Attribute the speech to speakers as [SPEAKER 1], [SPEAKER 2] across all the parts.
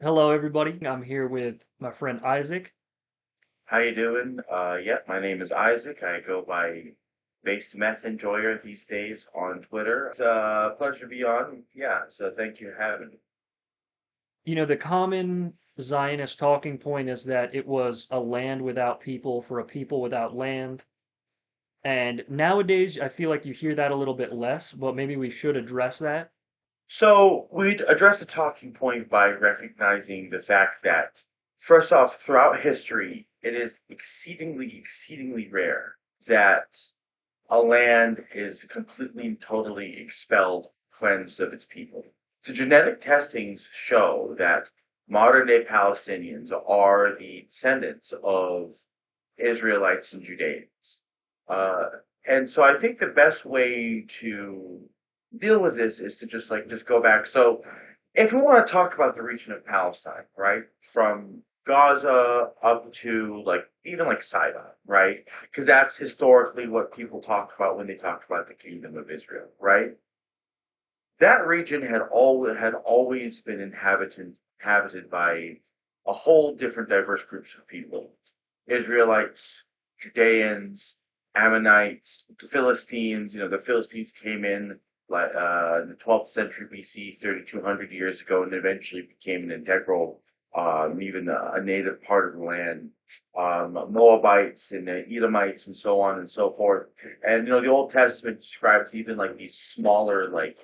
[SPEAKER 1] Hello, everybody. I'm here with my friend Isaac.
[SPEAKER 2] How you doing? Yeah, my name is Isaac. I go by Based Meth Enjoyer these days on Twitter. It's a pleasure to be on. Yeah, so thank you for having me.
[SPEAKER 1] The common Zionist talking point is that it was a land without people for a people without land. And nowadays, I feel like you hear that a little bit less, but maybe we should address that.
[SPEAKER 2] So we'd address the talking point by recognizing the fact that, first off, throughout history, it is exceedingly rare that a land is completely and totally expelled, cleansed of its people. The genetic testings show that modern day Palestinians are the descendants of Israelites and Judeans. Uh, and so I think the best way to deal with this is to just go back. So if we want to talk about the region of Palestine, right, from Gaza up to like even like Sinai, right? Because that's historically what people talk about when they talk about the kingdom of Israel, right? That region had always been inhabited by a whole different diverse groups of people. Israelites, Judeans, Ammonites, Philistines. You know, the Philistines came in like in the 12th century BC, 3,200 years ago, and eventually became an integral, even a native part of the land. Moabites and the Edomites and so on and so forth. And the Old Testament describes even like these smaller, like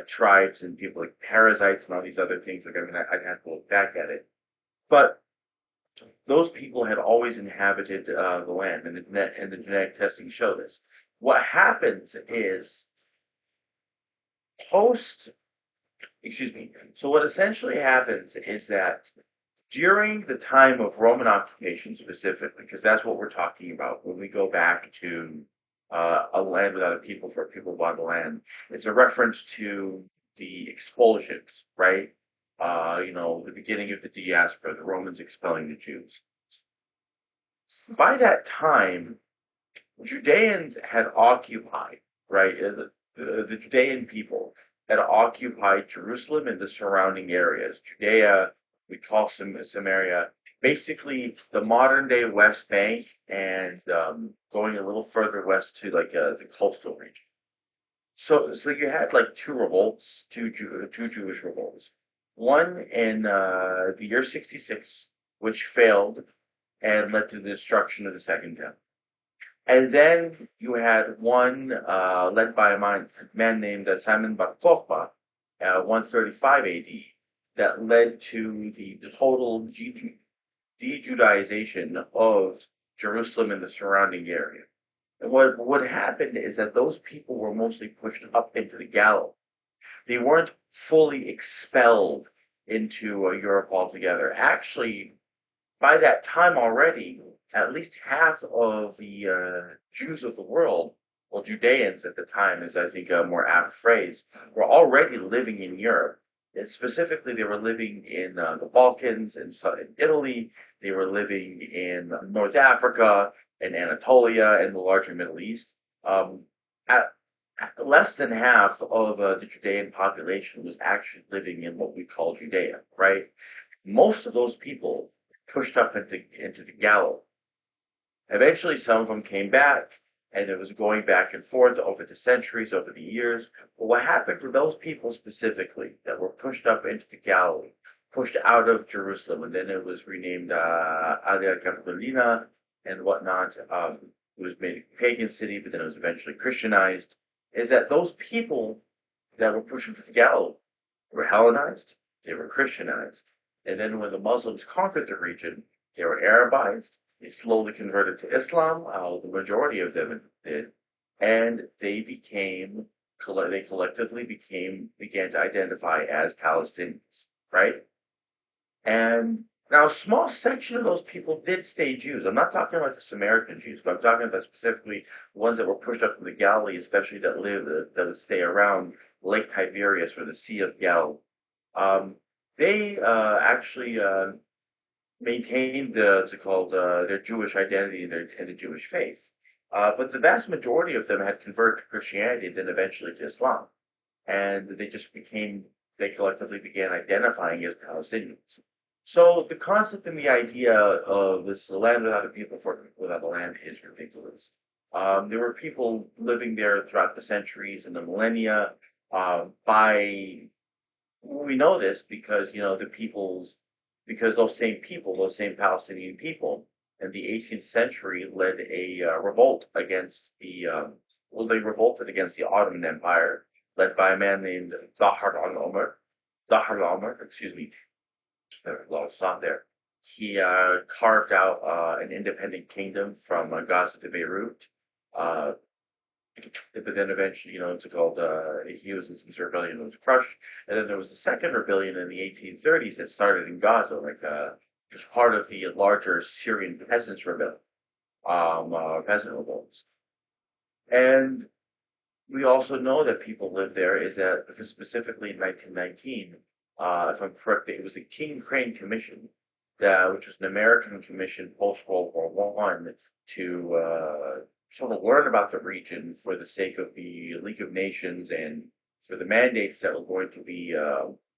[SPEAKER 2] tribes and people like parasites and all these other things. Like I mean, I'd have to look back at it, but those people had always inhabited the land, and the genetic testing show this. What happens is post, excuse me. So what essentially happens is that during the time of Roman occupation, specifically, because that's what we're talking about when we go back to a land without a people for a people without a land, it's a reference to the expulsions, right? The beginning of the diaspora, the Romans expelling the Jews. By that time, Judeans had occupied, right? The Judean people had occupied Jerusalem and the surrounding areas. Judea, we call Samaria, basically the modern day West Bank, and going a little further west to like the coastal region. So you had like two revolts, two Jewish revolts. One in the year 66, which failed and led to the destruction of the Second Temple. And then you had one led by a man named Simon Bar Kokhba, 135 AD, that led to the total de-Judaization of Jerusalem and the surrounding area. And what happened is that those people were mostly pushed up into the Galilee. They weren't fully expelled into Europe altogether. Actually, by that time already, at least half of the Jews of the world, well, Judeans at the time is, I think, a more apt phrase, were already living in Europe. And specifically, they were living in the Balkans and southern Italy. They were living in North Africa and Anatolia and the larger Middle East. At, at less than half of the Judean population was actually living in what we call Judea, right? Most of those people pushed up into the Galilee. Eventually, some of them came back, and it was going back and forth over the centuries, over the years. But what happened to those people specifically that were pushed up into the Galilee, pushed out of Jerusalem, and then it was renamed Alia Capitolina and whatnot? It was made a pagan city, but then it was eventually Christianized. Is that those people that were pushed into the Galilee were Hellenized, they were Christianized, and then when the Muslims conquered the region, they were Arabized. They slowly converted to Islam. The majority of them did, and they collectively began to identify as Palestinians, right? And now a small section of those people did stay Jews. I'm not talking about the Samaritan Jews, but I'm talking about specifically ones that were pushed up from the Galilee, especially that would stay around Lake Tiberias or the Sea of Galilee. They actually maintained their Jewish identity and the Jewish faith. But the vast majority of them had converted to Christianity and then eventually to Islam, and they collectively began identifying as Palestinians. So the concept and the idea of this is a land without a people for people without a land is ridiculous. There were people living there throughout the centuries and the millennia. By We know this because because those same Palestinian people, in the 18th century led a revolt against they revolted against the Ottoman Empire, led by a man named Dahar al-Omar, excuse me, I'll stop there. He carved out an independent kingdom from Gaza to Beirut. Uh, but then eventually, it's called, his rebellion was crushed. And then there was a second rebellion in the 1830s that started in Gaza, just part of the larger Syrian peasants' rebellion, peasant revolts. And we also know that people live there is that because specifically in 1919, if I'm correct, it was the King Crane Commission, which was an American commission post World War One to sort of learn about the region for the sake of the League of Nations and for the mandates that were going to be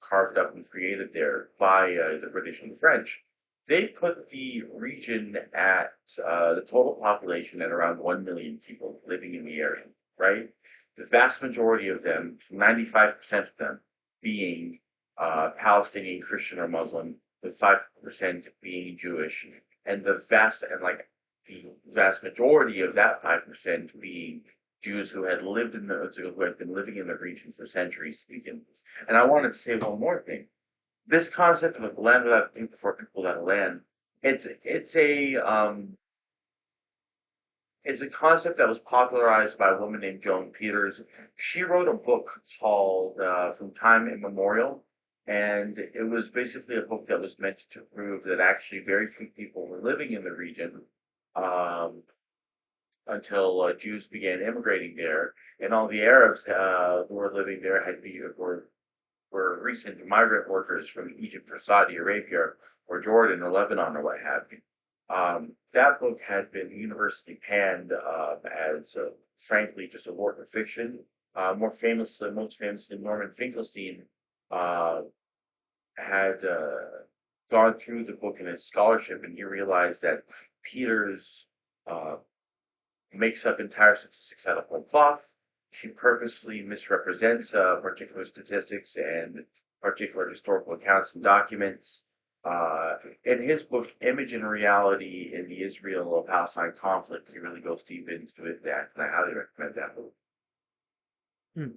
[SPEAKER 2] carved up and created there by the British and the French. They put the region at the total population at around 1 million people living in the area, right? The vast majority of them, 95% of them, being Palestinian, Christian, or Muslim, with 5% being Jewish, and the vast majority of that 5% being Jews who had who had been living in the region for centuries to begin with. And I wanted to say one more thing. This concept of a land without people for people without a land, it's it's a um, it's a concept that was popularized by a woman named Joan Peters. She wrote a book called From Time Immemorial, and it was basically a book that was meant to prove that actually very few people were living in the region um, until Jews began immigrating there, and all the Arabs who were living there were recent migrant workers from Egypt or Saudi Arabia or Jordan or Lebanon or what have you. That book had been universally panned as, frankly, just a work of fiction. Most famously, Norman Finkelstein uh, had gone through the book in his scholarship, and he realized that Peters uh, makes up entire statistics out of whole cloth. She purposefully misrepresents particular statistics and particular historical accounts and documents. Uh, in his book, Image and Reality in the Israel-Palestine Conflict, he really goes deep into that, and I highly recommend that book.
[SPEAKER 1] Hmm.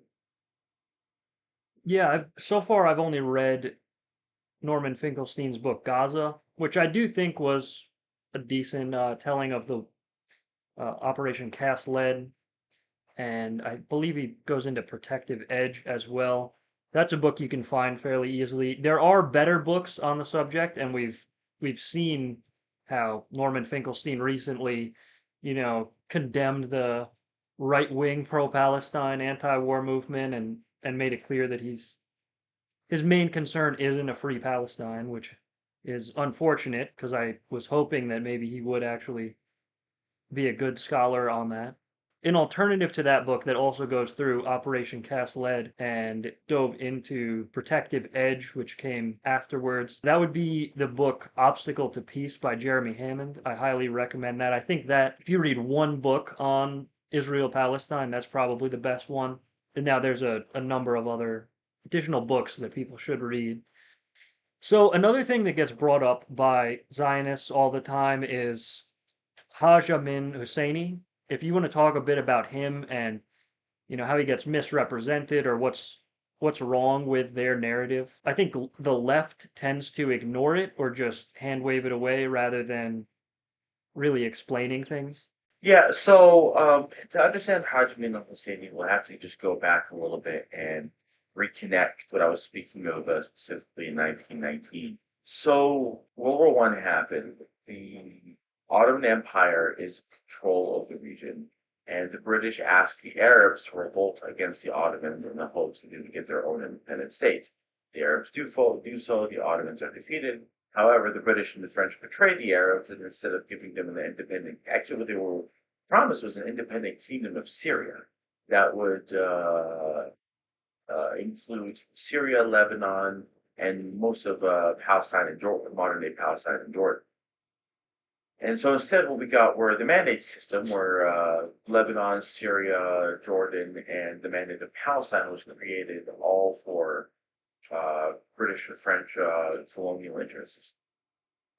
[SPEAKER 1] Yeah, so far I've only read Norman Finkelstein's book Gaza, which I do think was a decent telling of the Operation Cast Lead, and I believe he goes into Protective Edge as well. That's a book you can find fairly easily. There are better books on the subject, and we've seen how Norman Finkelstein recently, condemned the right-wing pro-Palestine anti-war movement and made it clear that his main concern isn't a free Palestine, which is unfortunate because I was hoping that maybe he would actually be a good scholar on that. An alternative to that book that also goes through Operation Cast Lead and dove into Protective Edge, which came afterwards, that would be the book Obstacle to Peace by Jeremy Hammond. I highly recommend that. I think that if you read one book on Israel Palestine, that's probably the best one. And now there's a number of other additional books that people should read. So another thing that gets brought up by Zionists all the time is Haj Amin Husseini. If you want to talk a bit about him and how he gets misrepresented or what's wrong with their narrative, I think the left tends to ignore it or just hand wave it away rather than really explaining things.
[SPEAKER 2] Yeah, so to understand Hajj Min al-Husseini, we'll have to just go back a little bit and reconnect what I was speaking of specifically in 1919. So World War One happened. The Ottoman Empire is in control of the region, and the British asked the Arabs to revolt against the Ottomans in the hopes that they would get their own independent state. The Arabs do so, the Ottomans are defeated. However, the British and the French betrayed the Arabs, and instead of giving them an independent, actually, what they were promised was an independent kingdom of Syria that would includes Syria, Lebanon, and most of Palestine and Jordan, modern day Palestine and Jordan. And so instead, what we got were the mandate system, where Lebanon, Syria, Jordan, and the Mandate of Palestine was created, all for British and French colonial interests.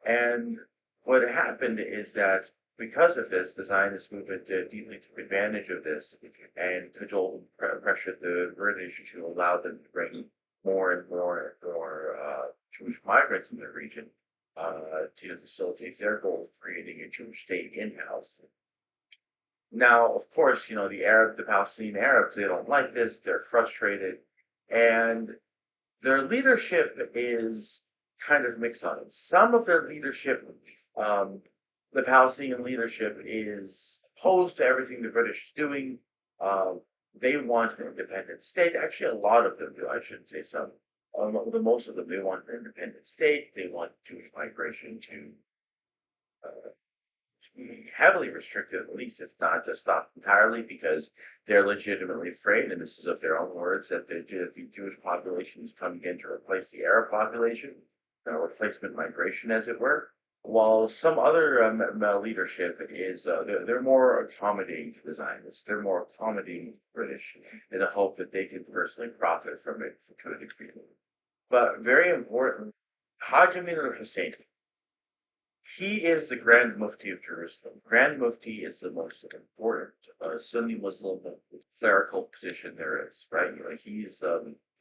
[SPEAKER 2] And what happened is that because of this, the Zionist movement deeply took advantage of this and cajoled and pressured the British to allow them to bring more and more and more Jewish migrants in the region to facilitate their goal of creating a Jewish state in Palestine. Now, of course, the Palestinian Arabs, they don't like this. They're frustrated, and their leadership is kind of mixed on it. Some of their leadership, um, the Palestinian leadership, is opposed to everything the British is doing. They want an independent state. Actually, a lot of them do. I shouldn't say some. The most of them, they want an independent state. They want Jewish migration uh, to be heavily restricted, at least, if not just stopped entirely, because they're legitimately afraid, and this is of their own words, that the Jewish population is coming in to replace the Arab population, replacement migration, as it were. While some other leadership is, they're more accommodating to the Zionists. They're more accommodating to the British in the hope that they can personally profit from it to a degree. But very important, Hajj Amin al-Hussein, he is the Grand Mufti of Jerusalem. Grand Mufti is the most important Sunni Muslim clerical position there is, right? He's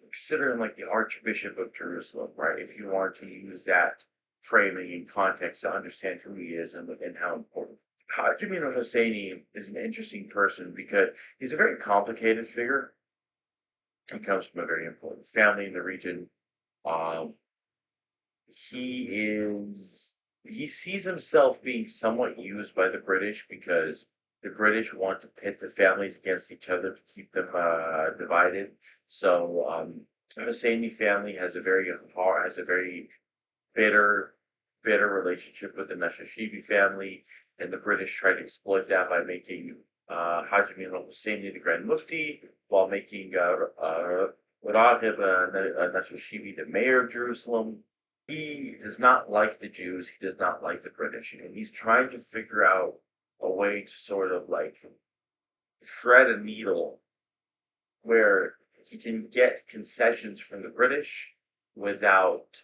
[SPEAKER 2] considered him like the Archbishop of Jerusalem, right? If you want to use that framing in context to understand who he is and how important. Hajj Amin al-Husseini is an interesting person because he's a very complicated figure. He comes from a very important family in the region. Um, he is he sees himself being somewhat used by the British because the British want to pit the families against each other to keep them divided. So the Husseini family has a very bitter relationship with the Nashashibi family, and the British try to exploit that by making Hajj Amin al-Husseini the Grand Mufti, while making Raghib Nashashibi the mayor of Jerusalem. He does not like the Jews. He does not like the British, and he's trying to figure out a way to sort of like thread a needle where he can get concessions from the British without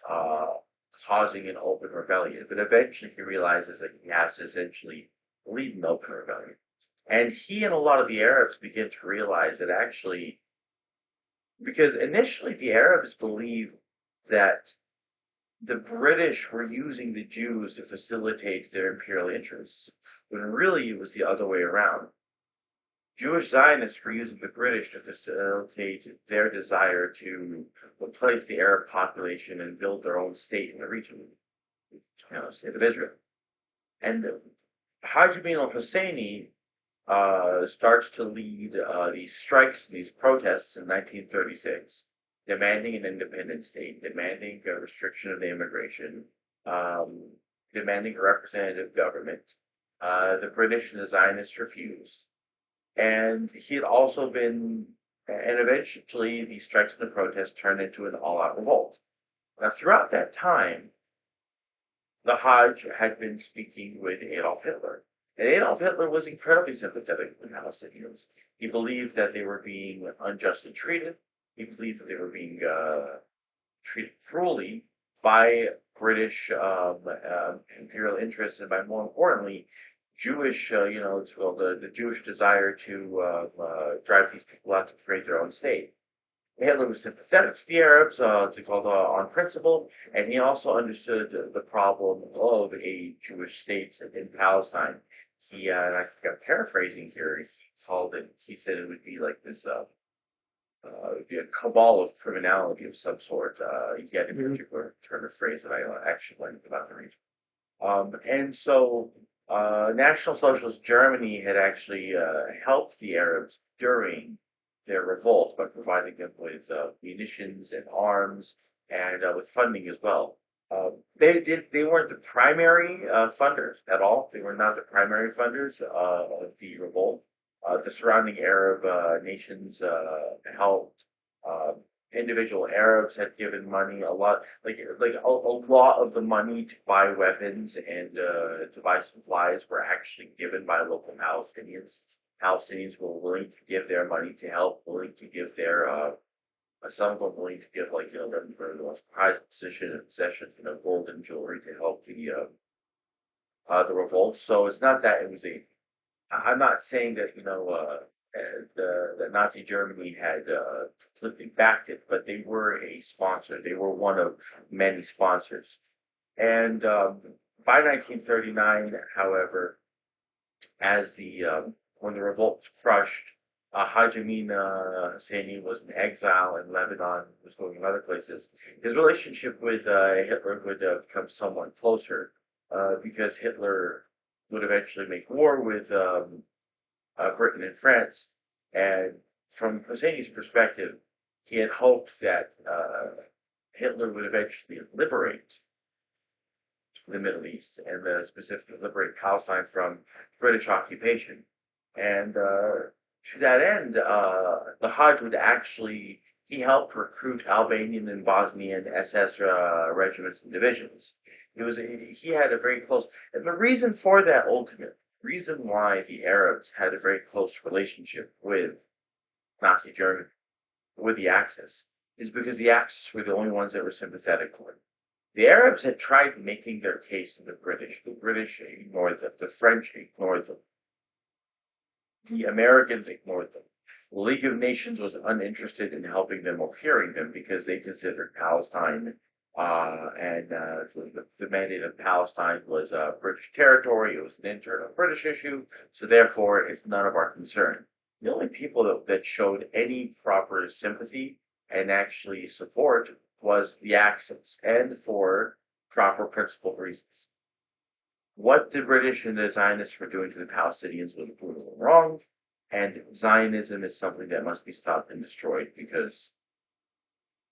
[SPEAKER 2] causing an open rebellion. But eventually he realizes that he has to essentially lead an open rebellion. And he and a lot of the Arabs begin to realize that actually, because initially the Arabs believed that the British were using the Jews to facilitate their imperial interests, when really it was the other way around. Jewish Zionists were using the British to facilitate their desire to replace the Arab population and build their own state in the region, state of Israel. And Hajj Amin al-Husseini starts to lead these strikes and these protests in 1936, demanding an independent state, demanding a restriction of the immigration, demanding a representative government. The British and the Zionists refused. And he had also been, and eventually these strikes and the protests turned into an all-out revolt. Now, throughout that time, the Hajj had been speaking with Adolf Hitler. And Adolf Hitler was incredibly sympathetic to the Palestinians. He believed that they were being unjustly treated. He believed that they were being treated cruelly by British imperial interests, and by, more importantly, Jewish, it's called the Jewish desire to drive these people out to create their own state. Hitler was sympathetic to the Arabs, it's called on principle, and he also understood the problem of a Jewish state in Palestine. And I think I'm paraphrasing here, he said it would be like this, it would be a cabal of criminality of some sort. He had a
[SPEAKER 1] Mhm.
[SPEAKER 2] particular turn of phrase that I actually learned about the region. And so National Socialist Germany had actually helped the Arabs during their revolt by providing them with munitions and arms and with funding as well. They weren't the primary funders at all. They were not the primary funders of the revolt. The surrounding Arab nations helped Um, Individual Arabs had given money a lot, a lot of the money to buy weapons and to buy supplies were actually given by local Palestinians. Palestinians were willing to give their money to help, willing to give their some of them willing to give their most prized possessions, gold and jewelry to help the revolt. So it's not that it was a I'm not saying that the Nazi Germany had completely backed it, but they were a sponsor. They were one of many sponsors. And by 1939, however, as the when the revolt was crushed, Haj Amin Husseini was in exile in Lebanon, was going in other places. His relationship with Hitler would become somewhat closer because Hitler would eventually make war with Britain and France. And from Husseini's perspective, he had hoped that Hitler would eventually liberate the Middle East and specifically liberate Palestine from British occupation. And to that end, the Hajj would actually he helped recruit Albanian and Bosnian SS regiments and divisions. He had a very close, and the reason for that ultimate reason why the Arabs had a very close relationship with Nazi Germany, with the Axis, is because the Axis were the only ones that were sympathetic to it. The Arabs had tried making their case to the British. The British ignored them. The French ignored them. The Americans ignored them. The League of Nations was uninterested in helping them or hearing them because they considered Palestine and the mandate of Palestine was British territory. It was an internal British issue, so therefore it's none of our concern. The only people that showed any proper sympathy and actually support was the Axis, and for proper principled reasons. What the British and the Zionists were doing to the Palestinians was brutal and wrong, and Zionism is something that must be stopped and destroyed because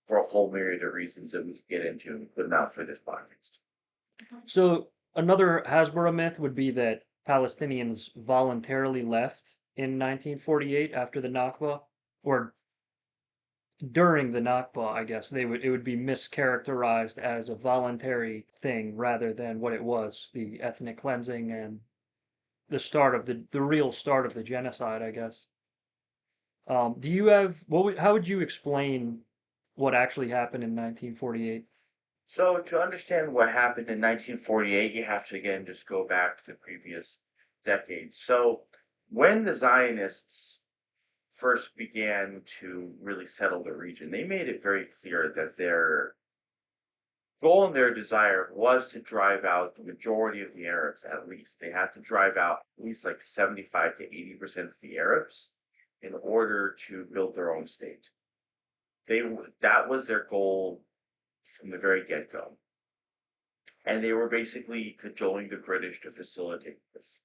[SPEAKER 2] for a whole myriad of reasons that we could get into, but not for this podcast.
[SPEAKER 1] So another Hasbara myth would be that Palestinians voluntarily left in 1948 after the Nakba, or during the Nakba, I guess it would be mischaracterized as a voluntary thing rather than what it was, the ethnic cleansing and the start of the real start of the genocide, I guess. Do you have how would you explain what actually happened in 1948?
[SPEAKER 2] So, to understand what happened in 1948, you have to again just go back to the previous decades. So, when the Zionists first began to really settle the region, they made it very clear that their goal and their desire was to drive out the majority of the Arabs, at least. They had to drive out at least like 75 to 80% of the Arabs in order to build their own state. That was their goal from the very get-go. And they were basically cajoling the British to facilitate this.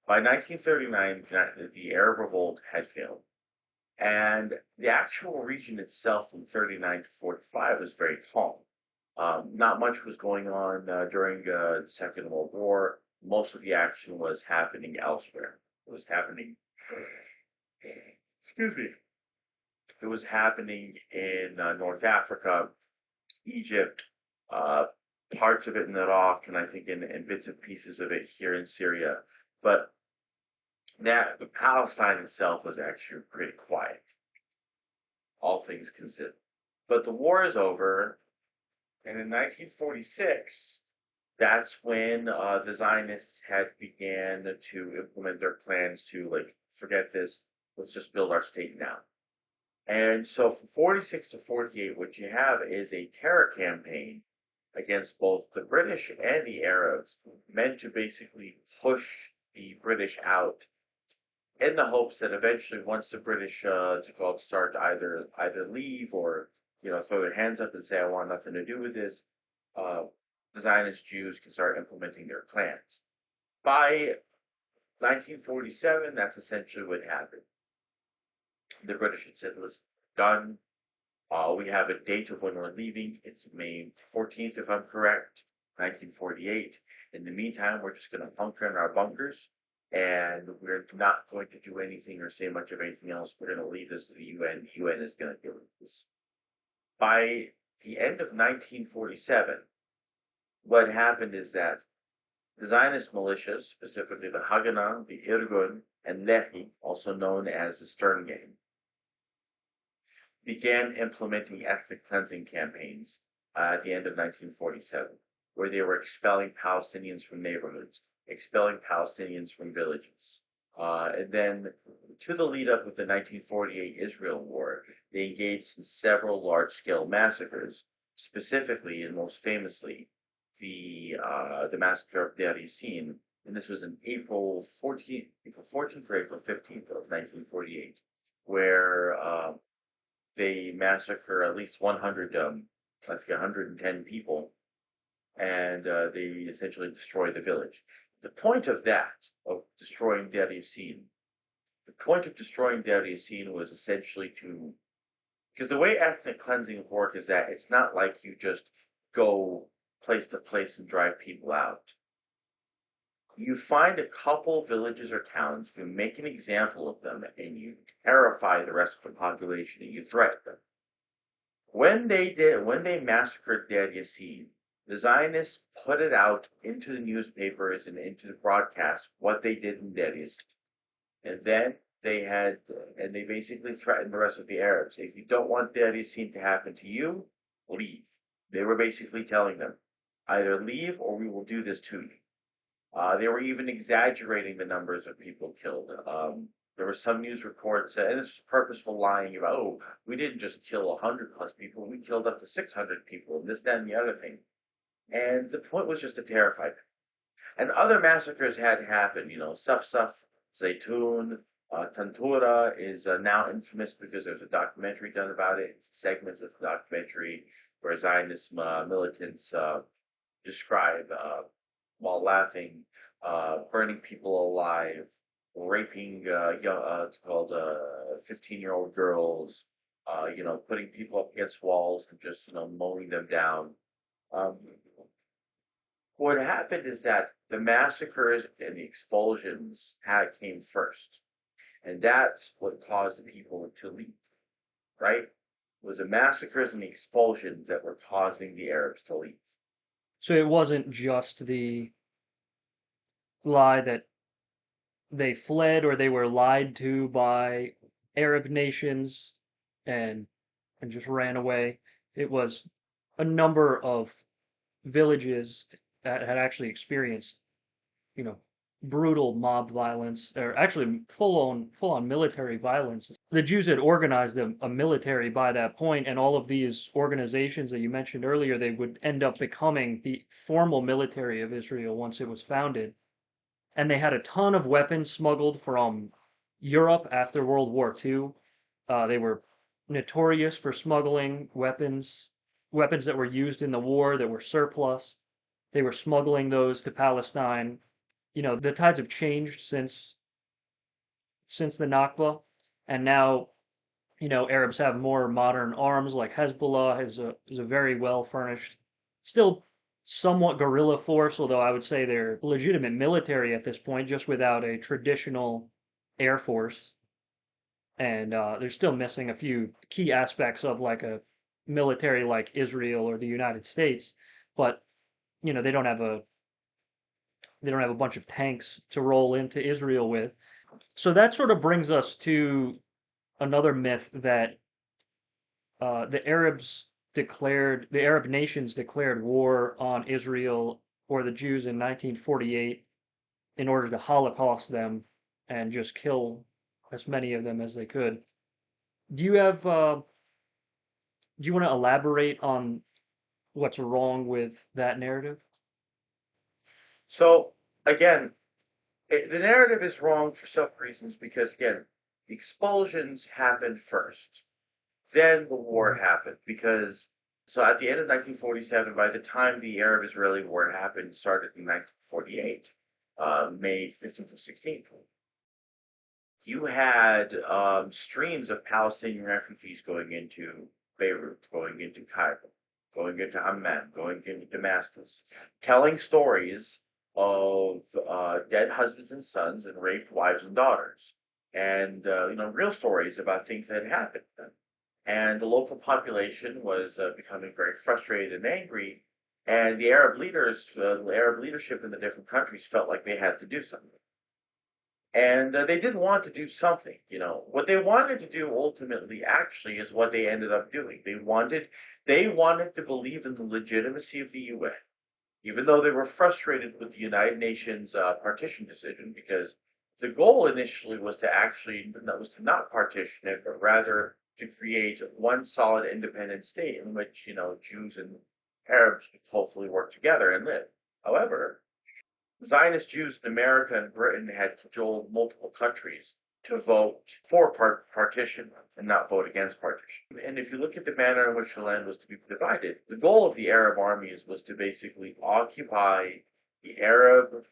[SPEAKER 2] By 1939, the Arab Revolt had failed. And the actual region itself from 39 to 45 was very calm. Not much was going on during the Second World War. Most of the action was happening elsewhere. It was happening, excuse me, it was happening in North Africa, Egypt, uh, parts of it in Iraq, and I think in bits and pieces of it here in Syria. But Palestine itself was actually pretty quiet, all things considered. But the war is over, and in 1946, that's when the Zionists had began to implement their plans to forget this, let's just build our state now. And so from 46 to 48, what you have is a terror campaign against both the British and the Arabs, meant to basically push the British out in the hopes that eventually, once the British, start to either leave or throw their hands up and say, "I want nothing to do with this," uh, the Zionist Jews can start implementing their plans. By 1947, that's essentially what happened. The British had said, "Listen, done. We have a date of when we're leaving. It's May 14th, if I'm correct, 1948. In the meantime, we're just going to bunker in our bunkers, and we're not going to do anything or say much of anything else. We're going to leave this to the UN. The UN is going to deal with this." By the end of 1947, what happened is that the Zionist militias, specifically the Haganah, the Irgun, and Lehi, also known as the Stern Gang, began implementing ethnic cleansing campaigns at the end of 1947, where they were expelling Palestinians from neighborhoods, expelling Palestinians from villages. And then, to the lead up of the 1948 Israel War, they engaged in several large scale massacres, specifically and most famously the massacre of Deir Yassin. And this was in April 14th or April 15th of 1948, where they massacre at least 100, I think 110 people, and they essentially destroy the village. The point of that, of destroying Deir Yassin, the point of destroying Deir Yassin was essentially to, because the way ethnic cleansing work is that it's not like you just go place to place and drive people out. You find a couple villages or towns, you make an example of them, and you terrify the rest of the population and you threaten them. When they massacred Deir Yassin, the Zionists put it out into the newspapers and into the broadcast what they did in Deir Yassin. And then and they basically threatened the rest of the Arabs. If you don't want Deir Yassin to happen to you, leave. They were basically telling them, either leave or we will do this to you. They were even exaggerating the numbers of people killed. There were some news reports, and this was purposeful lying about, oh, we didn't just kill 100 plus people, we killed up to 600 people, and this, that, and the other thing. And the point was just to terrify them. And other massacres had happened, Saf, Zaytun, Tantura is now infamous because there's a documentary done about it. It's segments of the documentary where Zionist militants describe while laughing, burning people alive, raping it's called 15-year-old girls, putting people up against walls and just mowing them down. Um, what happened is that the massacres and the expulsions came first, and that's what caused the people to leave. Right? It was the massacres and the expulsions that were causing the Arabs to leave.
[SPEAKER 1] So it wasn't just the lie that they fled or they were lied to by Arab nations and just ran away. It was a number of villages that had actually experienced, you know, brutal mob violence, or actually full on military violence. The Jews had organized a military by that point, and all of these organizations that you mentioned earlier, they would end up becoming the formal military of Israel once it was founded. And they had a ton of weapons smuggled from Europe after World War II. They were notorious for smuggling weapons that were used in the war that were surplus. They were smuggling those to Palestine. The tides have changed since the Nakba, and now Arabs have more modern arms. Like Hezbollah is a very well furnished, still somewhat guerrilla force, although I would say they're legitimate military at this point, just without a traditional air force. And they're still missing a few key aspects of like a military like Israel or the United States, but they don't have a bunch of tanks to roll into Israel with. So that sort of brings us to another myth that the Arab nations declared war on Israel or the Jews in 1948 in order to Holocaust them and just kill as many of them as they could. Do you have do you want to elaborate on what's wrong with that narrative?
[SPEAKER 2] So, again, the narrative is wrong for several reasons because, again, the expulsions happened first. Then the war happened because, so at the end of 1947, by the time the Arab-Israeli War happened, started in 1948, May 15th or 16th, you had streams of Palestinian refugees going into Beirut, going into Cairo, going into Amman, going into Damascus, telling stories of dead husbands and sons and raped wives and daughters, and real stories about things that had happened to them. and the local population was becoming very frustrated and angry. And the Arab leaders, the Arab leadership in the different countries, felt like they had to do something. And they did want to do something. What they wanted to do ultimately, actually, is what they ended up doing. They wanted to believe in the legitimacy of the UN, even though they were frustrated with the United Nations partition decision, because the goal initially was to not partition it, but rather to create one solid independent state in which Jews and Arabs would hopefully work together and live. However, Zionist Jews in America and Britain had cajoled multiple countries to vote for partition and not vote against partition. And if you look at the manner in which the land was to be divided, the goal of the Arab armies was to basically occupy the Arab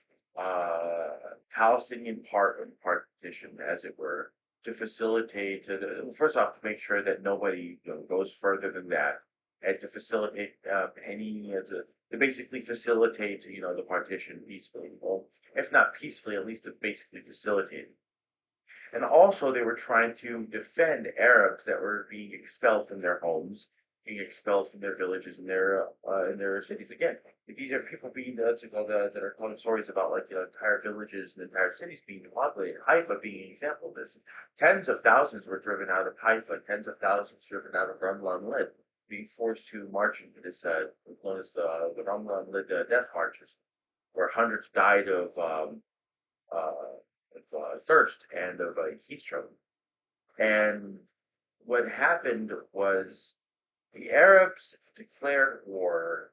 [SPEAKER 2] Palestinian part of the partition, as it were, to facilitate, first off, to make sure that nobody goes further than that, and to facilitate to basically facilitate, the partition peacefully. Well, if not peacefully, at least to basically facilitate it. And also, they were trying to defend Arabs that were being expelled from their homes, being expelled from their villages and their cities. Again, these are people being that are telling stories about like entire villages and entire cities being depopulated. Haifa being an example of this. Tens of thousands were driven out of Haifa. Tens of thousands driven out of Ramla and Lid, being forced to march into this known as the Ramla and Lid death marches, where hundreds died of thirst and of heat stroke. And what happened was the Arabs declared war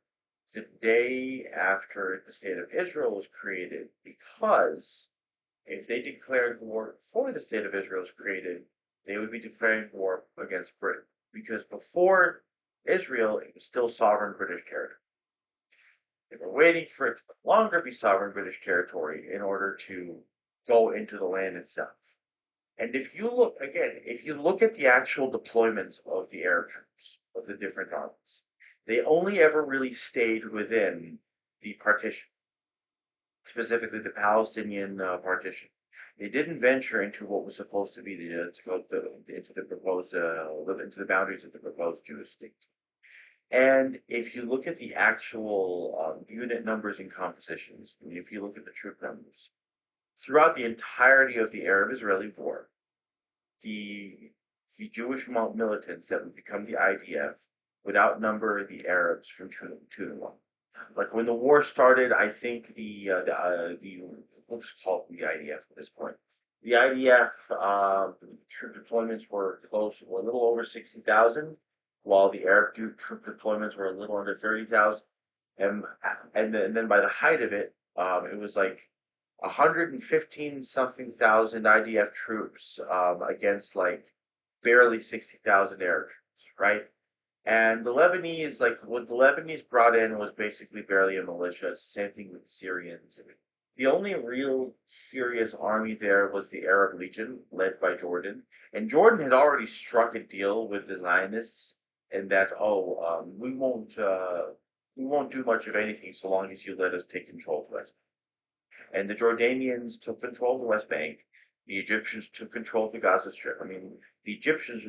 [SPEAKER 2] the day after the state of Israel was created, because if they declared war before the state of Israel was created, they would be declaring war against Britain. Because before Israel, it was still sovereign British territory. They were waiting for it to no longer be sovereign British territory in order to go into the land itself. And if you look at the actual deployments of the Arab troops, of the different armies, they only ever really stayed within the partition, specifically the Palestinian partition. They didn't venture into what was supposed to be into the proposed into the boundaries of the proposed Jewish state. And if you look at the actual unit numbers and compositions, I mean, if you look at the troop numbers, throughout the entirety of the Arab-Israeli war, the Jewish militants that would become the IDF would outnumber the Arabs from two to one. Like when the war started, I think the let's call it the IDF at this point. The IDF troop deployments were a little over 60,000, while the Arab troop deployments were a little under 30,000. And then by the height of it, it was like 115 something thousand IDF troops against like barely 60,000 Arab troops, right? And the Lebanese, like what the Lebanese brought in was basically barely a militia. It's the same thing with the Syrians. The only real serious army there was the Arab Legion, led by Jordan. And Jordan had already struck a deal with the Zionists, and that we won't do much of anything so long as you let us take control of the West. And the Jordanians took control of the West Bank. The Egyptians took control of the Gaza Strip. I mean, the Egyptians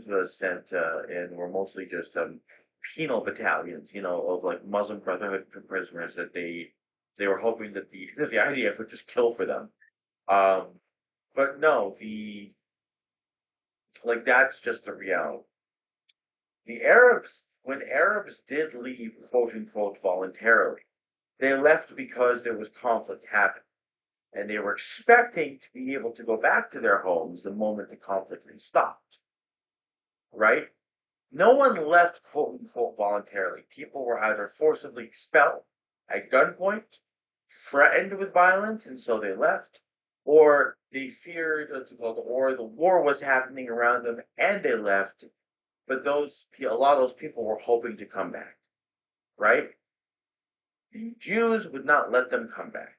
[SPEAKER 2] was sent in were mostly just penal battalions, of like Muslim Brotherhood prisoners that they were hoping that the IDF would just kill for them. Um, but no, the like that's just the reality. The Arabs, when Arabs did leave, quote unquote, voluntarily, they left because there was conflict happening, and they were expecting to be able to go back to their homes the moment the conflict had stopped, right? No one left, quote unquote, voluntarily. People were either forcibly expelled at gunpoint, threatened with violence, and so they left, or they feared or the war was happening around them and they left. But a lot of those people were hoping to come back, right? The Jews would not let them come back.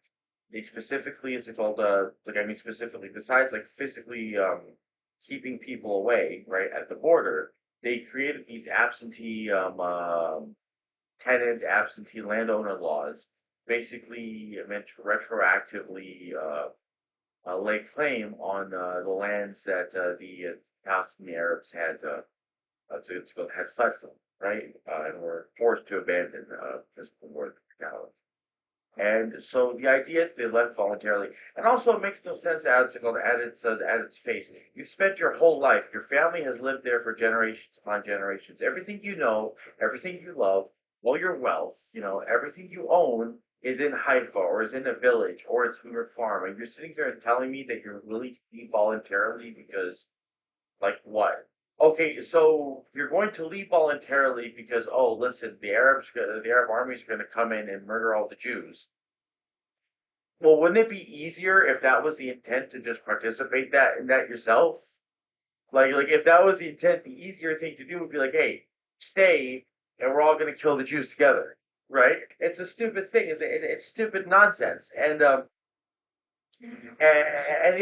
[SPEAKER 2] They specifically, specifically, besides like physically keeping people away, right, at the border, they created these tenant, absentee landowner laws, basically meant to retroactively lay claim on the lands that the Palestinian Arabs had fled from, right, and were forced to abandon this war now. And so the idea that they left voluntarily, and also it makes no sense at its face. You've spent your whole life, your family has lived there for generations upon generations. Everything you know, everything you love, all your wealth, everything you own is in Haifa or is in a village or it's from your farm. And you're sitting there and telling me that you're willing to leave voluntarily because, like, what? Okay, so you're going to leave voluntarily because, oh, listen, the Arab army is going to come in and murder all the Jews. Well, wouldn't it be easier if that was the intent to just participate that in that yourself? Like if that was the intent, the easier thing to do would be like, hey, stay, and we're all gonna kill the Jews together, right? It's a stupid thing. It's stupid nonsense. And the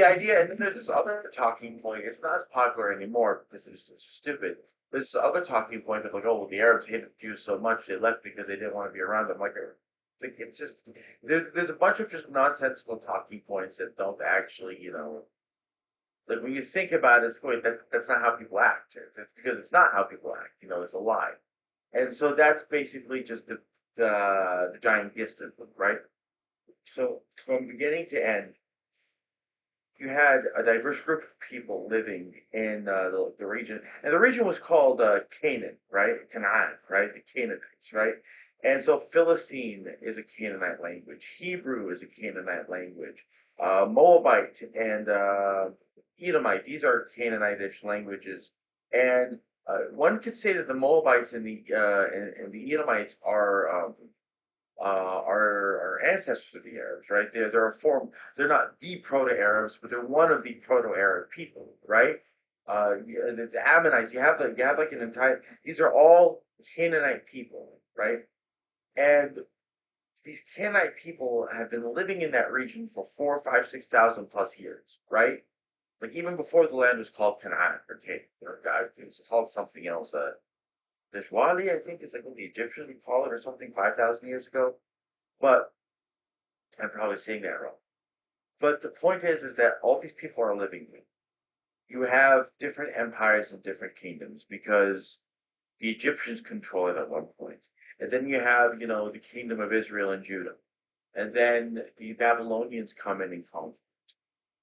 [SPEAKER 2] idea, and then there's this other talking point. It's not as popular anymore because it's stupid. There's this other talking point of like, oh, well, the Arabs hated the Jews so much they left because they didn't want to be around them. Like it's just there's a bunch of just nonsensical talking points that don't actually, like when you think about it, it's going that's not how people act because it's not how people act. It's a lie. And so that's basically just the giant distance, right? So from beginning to end you had a diverse group of people living in the region, and the region was called Canaan, right? Canaan, right? The Canaanites, right? And so Philistine is a Canaanite language. Hebrew is a Canaanite language. Moabite and Edomite, these are Canaanitish languages. And one could say that the Moabites and the Edomites are ancestors of the Arabs, right? They're a form. They're not the proto-Arabs, but they're one of the proto-Arab people, right? The Ammonites. You have like an entire. These are all Canaanite people, right? And these Canaanite people have been living in that region for 4, 5, 6,000 plus years, right? Like even before the land was called Canaan, okay, or it was called something else. Deshwali, I think is like what the Egyptians would call it or something 5,000 years ago. But I'm probably saying that wrong. But the point is that all these people are living. You have different empires and different kingdoms because the Egyptians control it at one point, and then you have the kingdom of Israel and Judah, and then the Babylonians come in and conquer,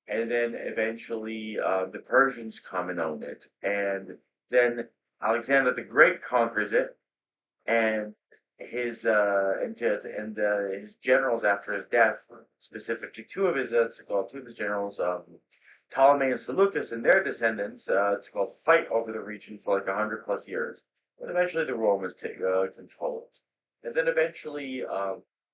[SPEAKER 2] and then eventually the Persians come and own it, and then Alexander the Great conquers it, and his generals after his death, specifically two of his generals, Ptolemy and Seleucus and their descendants, fight over the region for like 100 plus years. But eventually the Romans take control it, and then eventually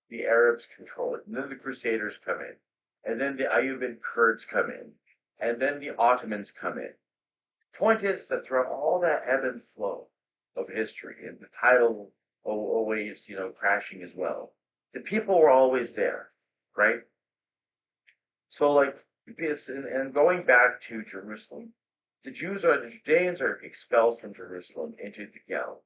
[SPEAKER 2] the Arabs control it, and then the Crusaders come in, and then the Ayyubid Kurds come in, and then the Ottomans come in. Point is that throughout all that ebb and flow of history and the tidal waves, crashing as well, the people were always there, right? So, like, and going back to Jerusalem, the Judeans are expelled from Jerusalem into the Galilee.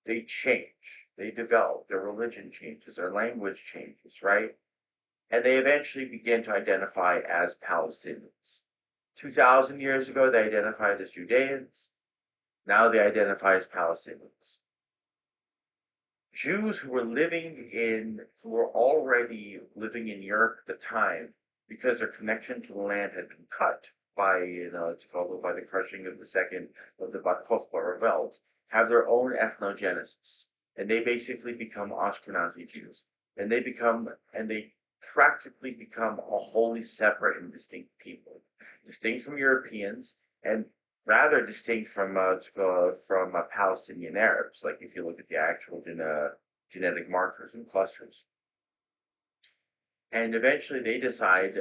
[SPEAKER 2] They change, they develop, their religion changes, their language changes, right? And they eventually begin to identify as Palestinians. 2,000 years ago, they identified as Judeans. Now they identify as Palestinians. Jews who were already living in Europe at the time, because their connection to the land had been cut by, it's called by the crushing of the Bar Kokhba revolt, have their own ethnogenesis, and they basically become Ashkenazi Jews, and they practically become a wholly separate and distinct people, distinct from Europeans, and rather distinct from Palestinian Arabs. Like if you look at the actual genetic markers and clusters, and eventually they decide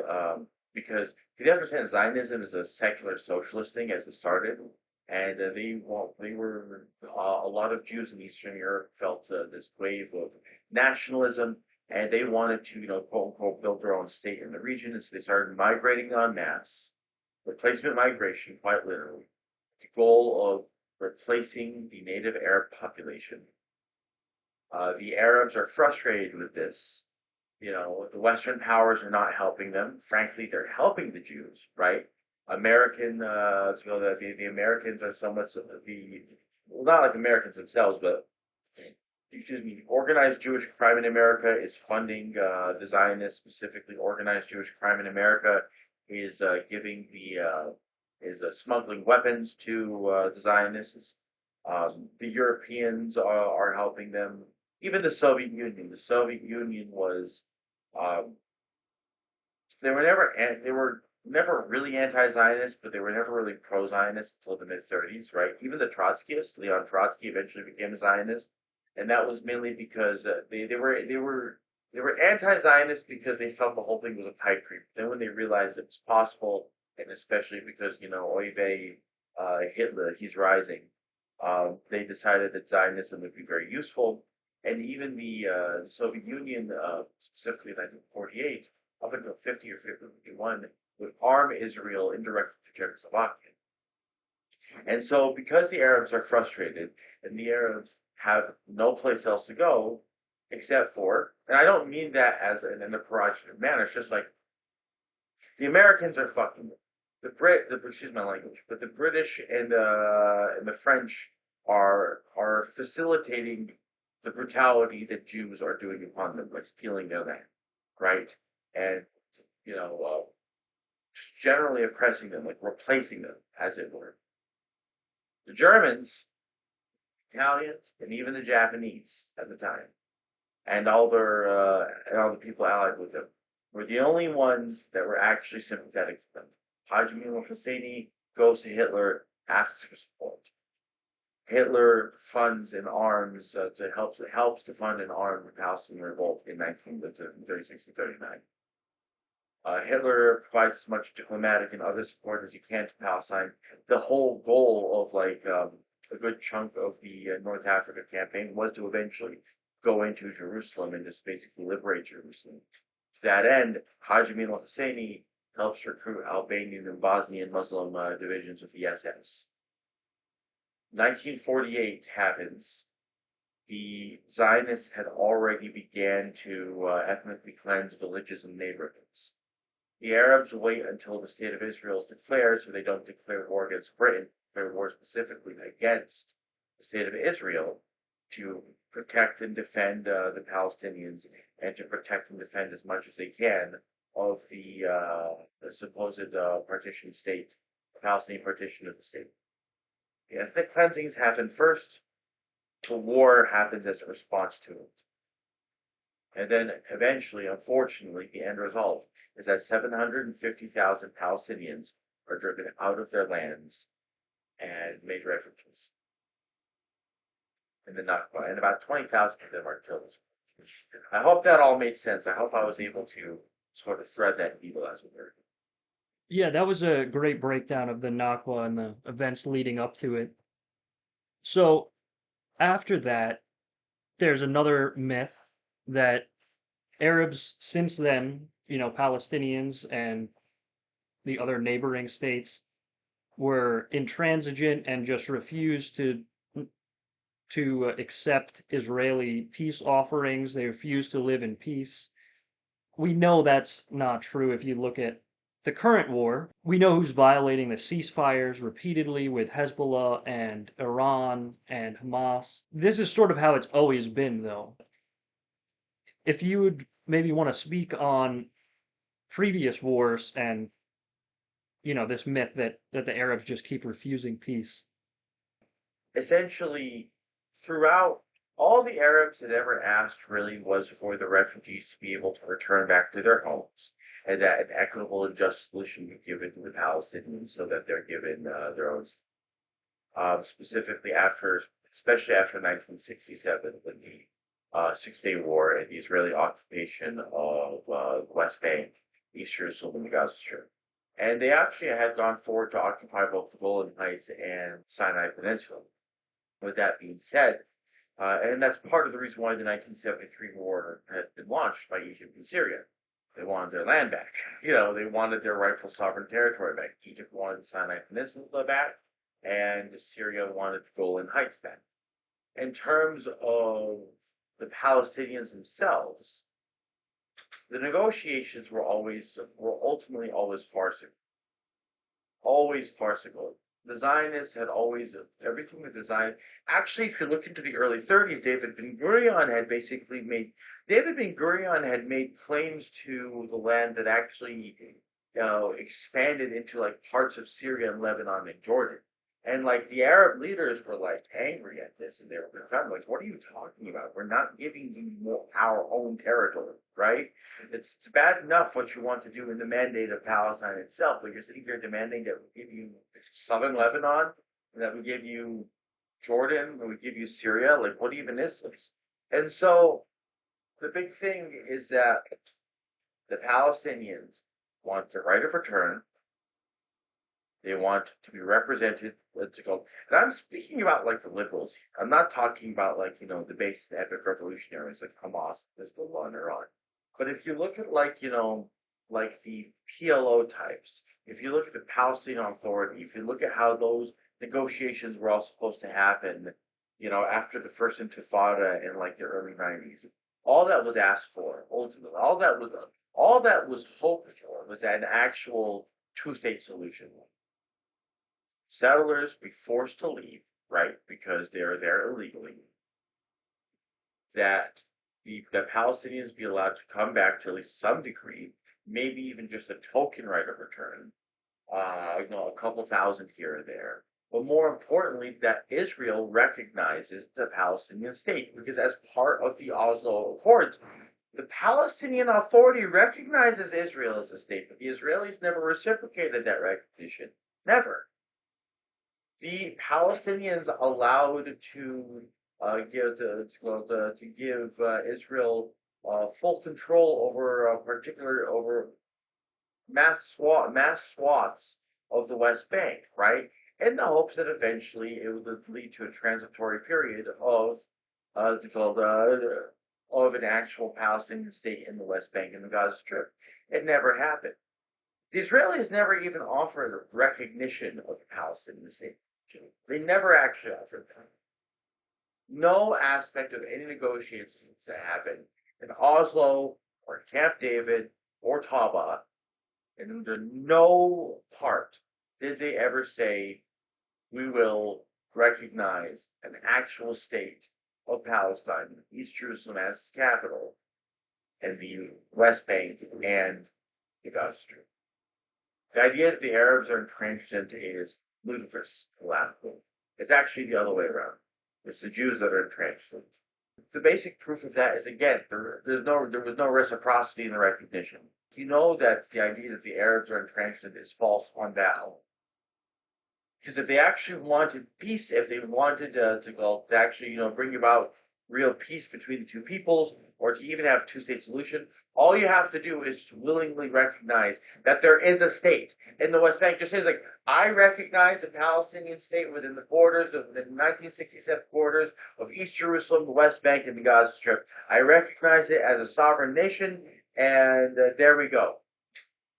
[SPEAKER 2] because you have to understand Zionism is a secular socialist thing as it started, and they were a lot of Jews in Eastern Europe felt this wave of nationalism, and they wanted to quote unquote build their own state in the region, and so they started migrating en masse, replacement migration, quite literally, the goal of replacing the native Arab population. The Arabs are frustrated with this. The Western powers are not helping them. Frankly, they're helping the Jews, right? American, so that the Americans are somewhat the, well, not like Americans themselves, but excuse me, organized Jewish crime in America is funding the Zionists, specifically organized Jewish crime in America is giving the is smuggling weapons to the Zionists. The Europeans are helping them. Even the Soviet Union. The Soviet Union was um, they were never really anti-Zionist, but they were never really pro-Zionist until the mid-30s, right? Even the Trotskyists, Leon Trotsky, eventually became a Zionist, and that was mainly because they were anti-Zionist because they felt the whole thing was a pipe dream. Then when they realized it was possible, and especially because Oy vey, Hitler, he's rising, they decided that Zionism would be very useful, and even the Soviet Union, specifically in 1948 up until 50 or 51 would arm Israel indirectly to Czechoslovakia. And so, because the Arabs are frustrated and the Arabs have no place else to go except for, and I don't mean that as in a pejorative manner, it's just like the Americans are fucking excuse my language, but the British and the French are facilitating the brutality that Jews are doing upon them by stealing their land, right? And you know, generally oppressing them, like replacing them, as it were. The Germans, Italians, and even the Japanese at the time, and all the people allied with them, were the only ones that were actually sympathetic to them. Haji Husseini goes to Hitler, asks for support. Hitler funds and arms helps to fund and arm the Palestinian revolt in 1936 and 39. Hitler provides as much diplomatic and other support as he can to Palestine. The whole goal of a good chunk of the North Africa campaign was to eventually go into Jerusalem and just basically liberate Jerusalem. To that end, Haji Amin al-Husseini helps recruit Albanian and Bosnian Muslim divisions of the SS. 1948 happens. The Zionists had already began to ethnically cleanse villages and neighborhoods. The Arabs wait until the state of Israel is declared so they don't declare war against Britain, declare war specifically against the state of Israel to protect and defend the Palestinians and to protect and defend as much as they can of the supposed partition state, the Palestinian partition of the state. The ethnic cleansings happen first. The war happens as a response to it. And then eventually, unfortunately, the end result is that 750,000 Palestinians are driven out of their lands and made refugees in the Nakba, and about 20,000 of them are killed. I hope that all made sense. I hope I was able to sort of thread that needle as it were.
[SPEAKER 1] Yeah, that was a great breakdown of the Nakba and the events leading up to it. So after that, there's another myth that Arabs since then, Palestinians and the other neighboring states were intransigent and just refused to accept Israeli peace offerings. They refused to live in peace. We know that's not true if you look at the current war. We know who's violating the ceasefires repeatedly with Hezbollah and Iran and Hamas. This is sort of how it's always been, though. If you would maybe want to speak on previous wars and this myth that the Arabs just keep refusing peace.
[SPEAKER 2] Essentially, throughout all the Arabs had ever asked really was for the refugees to be able to return back to their homes and that an equitable and just solution be given to the Palestinians so that they're given their own, specifically especially after 1967, when the Six-Day War and the Israeli occupation of the West Bank, East Jerusalem, and the Gaza Strip. And they actually had gone forward to occupy both the Golan Heights and Sinai Peninsula. With that being said, and that's part of the reason why the 1973 war had been launched by Egypt and Syria. They wanted their land back. They wanted their rightful sovereign territory back. Egypt wanted the Sinai Peninsula back, and Syria wanted the Golan Heights back. In terms of the Palestinians themselves, the negotiations were ultimately always farcical. always farcical. The Zionists had always everything the design. Actually, if you look into the early 30s, David Ben Gurion had made claims to the land that actually expanded into like parts of Syria and Lebanon and Jordan. And like the Arab leaders were like angry at this, and they were confronted, like, "What are you talking about? We're not giving you more, our own territory, right? It's bad enough what you want to do in the mandate of Palestine itself, but you're sitting here demanding that we give you southern Lebanon, that we give you Jordan, that we give you Syria. Like, what even is this?" And so the big thing is that the Palestinians want the right of return. They want to be represented. Let's go. And I'm speaking about like the liberals here. I'm not talking about like, the base and epic revolutionaries like Hamas, Hezbollah, and Iran. But if you look at like, like the PLO types, if you look at the Palestinian Authority, if you look at how those negotiations were all supposed to happen, after the first Intifada in like the early 90s, all that was asked for ultimately, all that was hoped for was an actual two-state solution. Settlers be forced to leave, right, because they're there illegally, that the Palestinians be allowed to come back to at least some degree, maybe even just a token right of return, a couple thousand here or there. But more importantly, that Israel recognizes the Palestinian state, because as part of the Oslo Accords, the Palestinian Authority recognizes Israel as a state, but the Israelis never reciprocated that recognition. Never. The Palestinians allowed to give Israel full control over mass swaths of the West Bank, right? In the hopes that eventually it would lead to a transitory period of an actual Palestinian state in the West Bank and the Gaza Strip. It never happened. The Israelis never even offered recognition of the Palestinian state. They never actually offered that. No aspect of any negotiations that happened in Oslo or Camp David or Taba, and under no part did they ever say, we will recognize an actual state of Palestine, East Jerusalem as its capital, and the West Bank and the Gaza Strip. The idea that the Arabs are intransigent is ludicrous and laughable. It's actually the other way around. It's the Jews that are intransigent. The basic proof of that is, again, there was no reciprocity in the recognition. You know that the idea that the Arabs are intransigent is false on that alone. Because if they actually wanted peace, if they wanted to actually bring about real peace between the two peoples, or to even have a two-state solution, all you have to do is to willingly recognize that there is a state in the West Bank. Just say, like, I recognize a Palestinian state within the 1967 borders of East Jerusalem, the West Bank, and the Gaza Strip. I recognize it as a sovereign nation, and there we go.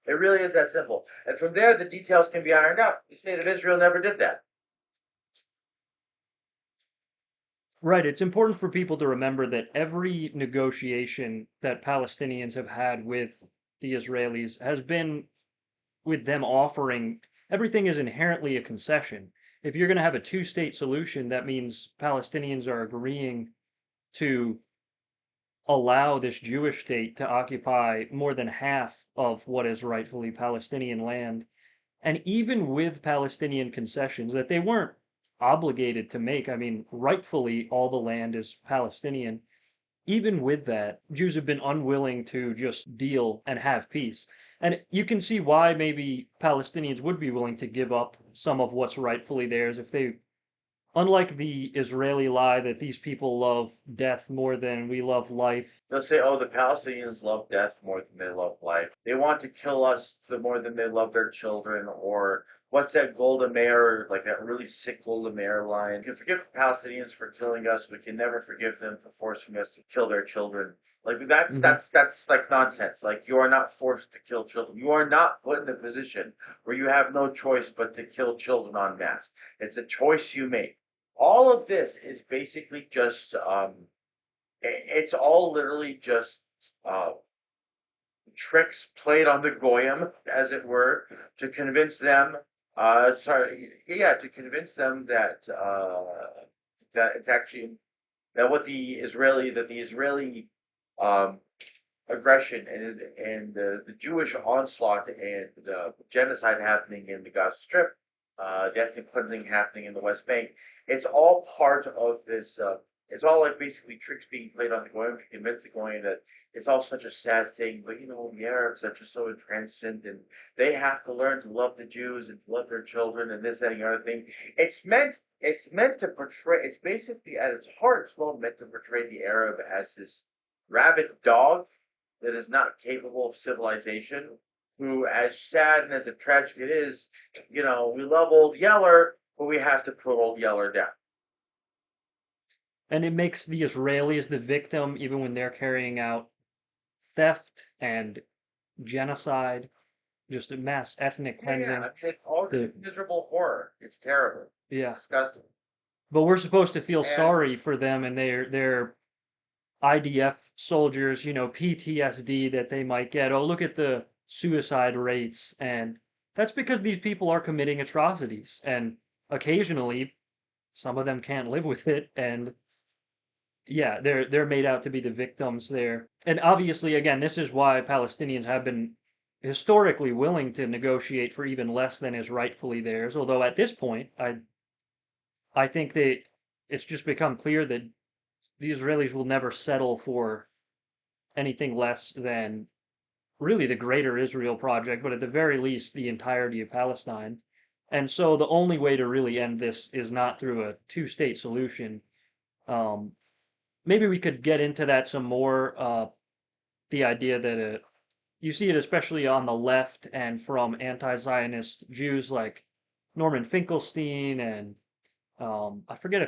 [SPEAKER 2] It really is that simple. And from there, the details can be ironed out. The state of Israel never did that.
[SPEAKER 1] Right. It's important for people to remember that every negotiation that Palestinians have had with the Israelis has been with them offering everything is inherently a concession. If you're going to have a two-state solution, that means Palestinians are agreeing to allow this Jewish state to occupy more than half of what is rightfully Palestinian land. And even with Palestinian concessions that they weren't obligated to make, I mean, rightfully all the land is Palestinian. Even with that, Jews have been unwilling to just deal and have peace. And you can see why maybe Palestinians would be willing to give up some of what's rightfully theirs if they, unlike the Israeli lie that these people love death more than we love life.
[SPEAKER 2] They'll say, oh, the Palestinians love death more than they love life. They want to kill us more than they love their children. Or what's that Golda Meir, like that really sick Golda Meir line? We can forgive the Palestinians for killing us. We can never forgive them for forcing us to kill their children. Like that's
[SPEAKER 1] Mhm.
[SPEAKER 2] that's like nonsense. Like, you are not forced to kill children. You are not put in a position where you have no choice but to kill children en masse. It's a choice you make. All of this is basically just it's all literally just uh, tricks played on the goyim, as it were, to convince them Sorry, yeah, to convince them that it's actually that what the Israeli um, aggression and the Jewish onslaught and the genocide happening in the Gaza Strip, the ethnic cleansing happening in the West Bank. It's all part of this. It's all like basically tricks being played on the Goyim to convince the Goyim that it's all such a sad thing. But the Arabs are just so intransigent, and they have to learn to love the Jews and to love their children, and this, that, and the other thing. It's meant to portray. It's basically at its heart, it's well meant to portray the Arab as this rabid dog that is not capable of civilization, who, as sad and as a tragic it is, we love Old Yeller, but we have to put Old Yeller down.
[SPEAKER 1] And it makes the Israelis the victim even when they're carrying out theft and genocide, just a mass ethnic
[SPEAKER 2] Yeah, yeah. I
[SPEAKER 1] cleansing.
[SPEAKER 2] mean, it's all
[SPEAKER 1] The
[SPEAKER 2] miserable horror. It's terrible. It's
[SPEAKER 1] Yeah,
[SPEAKER 2] disgusting.
[SPEAKER 1] but we're supposed to feel
[SPEAKER 2] And
[SPEAKER 1] sorry for them and their IDF soldiers, PTSD that they might get. Oh, look at the suicide rates, and that's because these people are committing atrocities, and occasionally some of them can't live with it, and yeah, they're made out to be the victims there. And obviously, again, this is why Palestinians have been historically willing to negotiate for even less than is rightfully theirs. Although at this point, I think that it's just become clear that the Israelis will never settle for anything less than really the greater Israel project, but at the very least, the entirety of Palestine. And so the only way to really end this is not through a two-state solution. Um, Maybe we could get into that some more. The idea that you see it especially on the left and from anti-Zionist Jews like Norman Finkelstein and I forget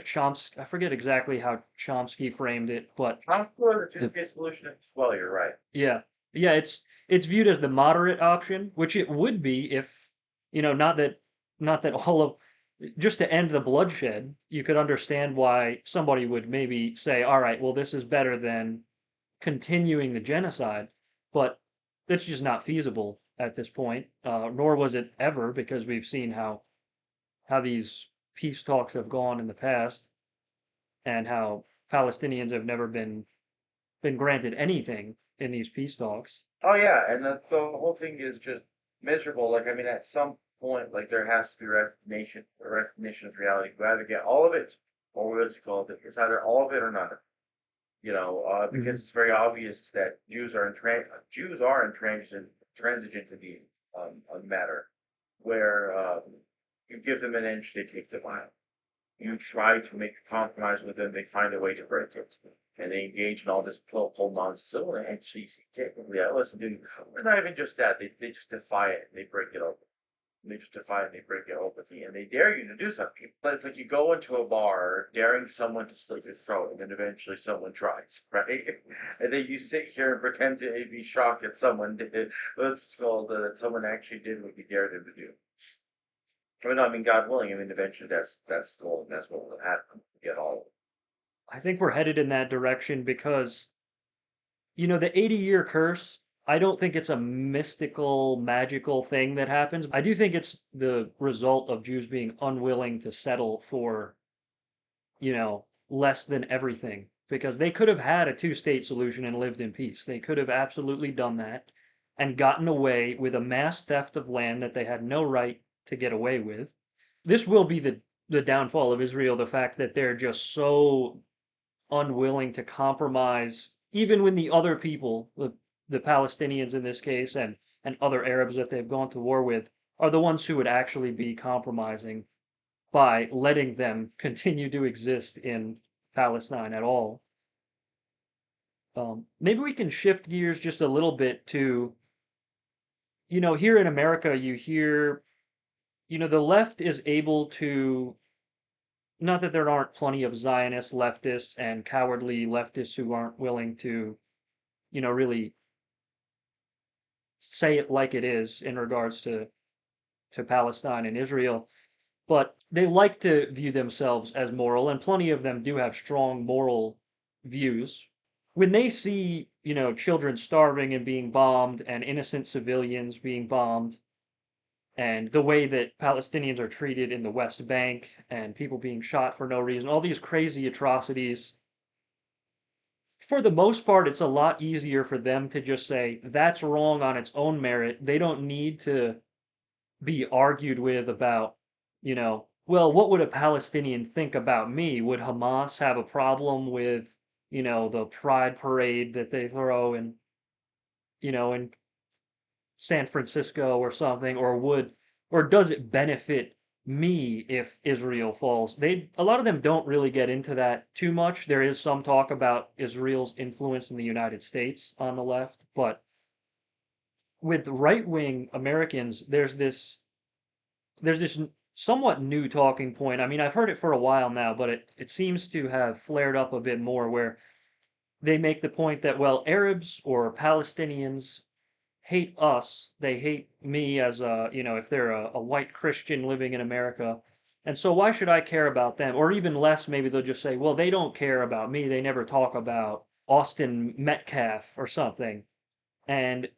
[SPEAKER 1] exactly how Chomsky framed it, but
[SPEAKER 2] I'm for the
[SPEAKER 1] the,
[SPEAKER 2] two-state solution as well. You're right.
[SPEAKER 1] yeah, yeah, it's viewed as the moderate option, which it would be if, not that all of just to end the bloodshed, you could understand why somebody would maybe say, all right, well, this is better than continuing the genocide, but it's just not feasible at this point, nor was it ever, because we've seen how these peace talks have gone in the past, and how Palestinians have never been granted anything in these peace talks.
[SPEAKER 2] Oh yeah, and the whole thing is just miserable. Like I mean, at some point, like there has to be recognition of reality. We either get all of it, or what's it called? It's either all of it or none of it. Because
[SPEAKER 1] Hmm.
[SPEAKER 2] it's very obvious that Jews are intransigent to the on matter, where you give them an inch, they take the mile. You try to make a compromise with them, they find a way to break it. And they engage in all this pull nonsense. Oh, actually, see, technically, I wasn't doing. Or not even just that. They just defy it. And they break it open. They just defy it. And they break it open. And they dare you to do something. But it's like you go into a bar, daring someone to slit your throat, and then eventually someone tries, right? And then you sit here and pretend to be shocked that someone did. What's called that someone actually did what you dared them to do. I mean, God willing, I mean, eventually that's the goal, and that's what will happen. Get all.
[SPEAKER 1] I think we're headed in that direction because, the 80-year curse, I don't think it's a mystical, magical thing that happens. I do think it's the result of Jews being unwilling to settle for, less than everything. Because they could have had a two-state solution and lived in peace. They could have absolutely done that and gotten away with a mass theft of land that they had no right to get away with. This will be the downfall of Israel, the fact that they're just so unwilling to compromise, even when the other people, the Palestinians in this case, and other Arabs that they've gone to war with, are the ones who would actually be compromising by letting them continue to exist in Palestine at all. Maybe we can shift gears just a little bit to, here in America, you hear, the left is able to, not that there aren't plenty of Zionist leftists and cowardly leftists who aren't willing to, really say it like it is in regards to Palestine and Israel, but they like to view themselves as moral, and plenty of them do have strong moral views. When they see, children starving and being bombed and innocent civilians being bombed, and the way that Palestinians are treated in the West Bank and people being shot for no reason, all these crazy atrocities. For the most part, it's a lot easier for them to just say that's wrong on its own merit. They don't need to be argued with about, well, what would a Palestinian think about me? Would Hamas have a problem with, the pride parade that they throw in San Francisco or something, or does it benefit me if Israel falls? A lot of them don't really get into that too much. There is some talk about Israel's influence in the United States on the left, but with right-wing Americans, there's this somewhat new talking point. I mean, I've heard it for a while now, but it seems to have flared up a bit more where they make the point that, well, Arabs or Palestinians hate us. They hate me as if they're a white Christian living in America. And so why should I care about them? Or even less, maybe they'll just say, well, they don't care about me. They never talk about Austin Metcalf or something. And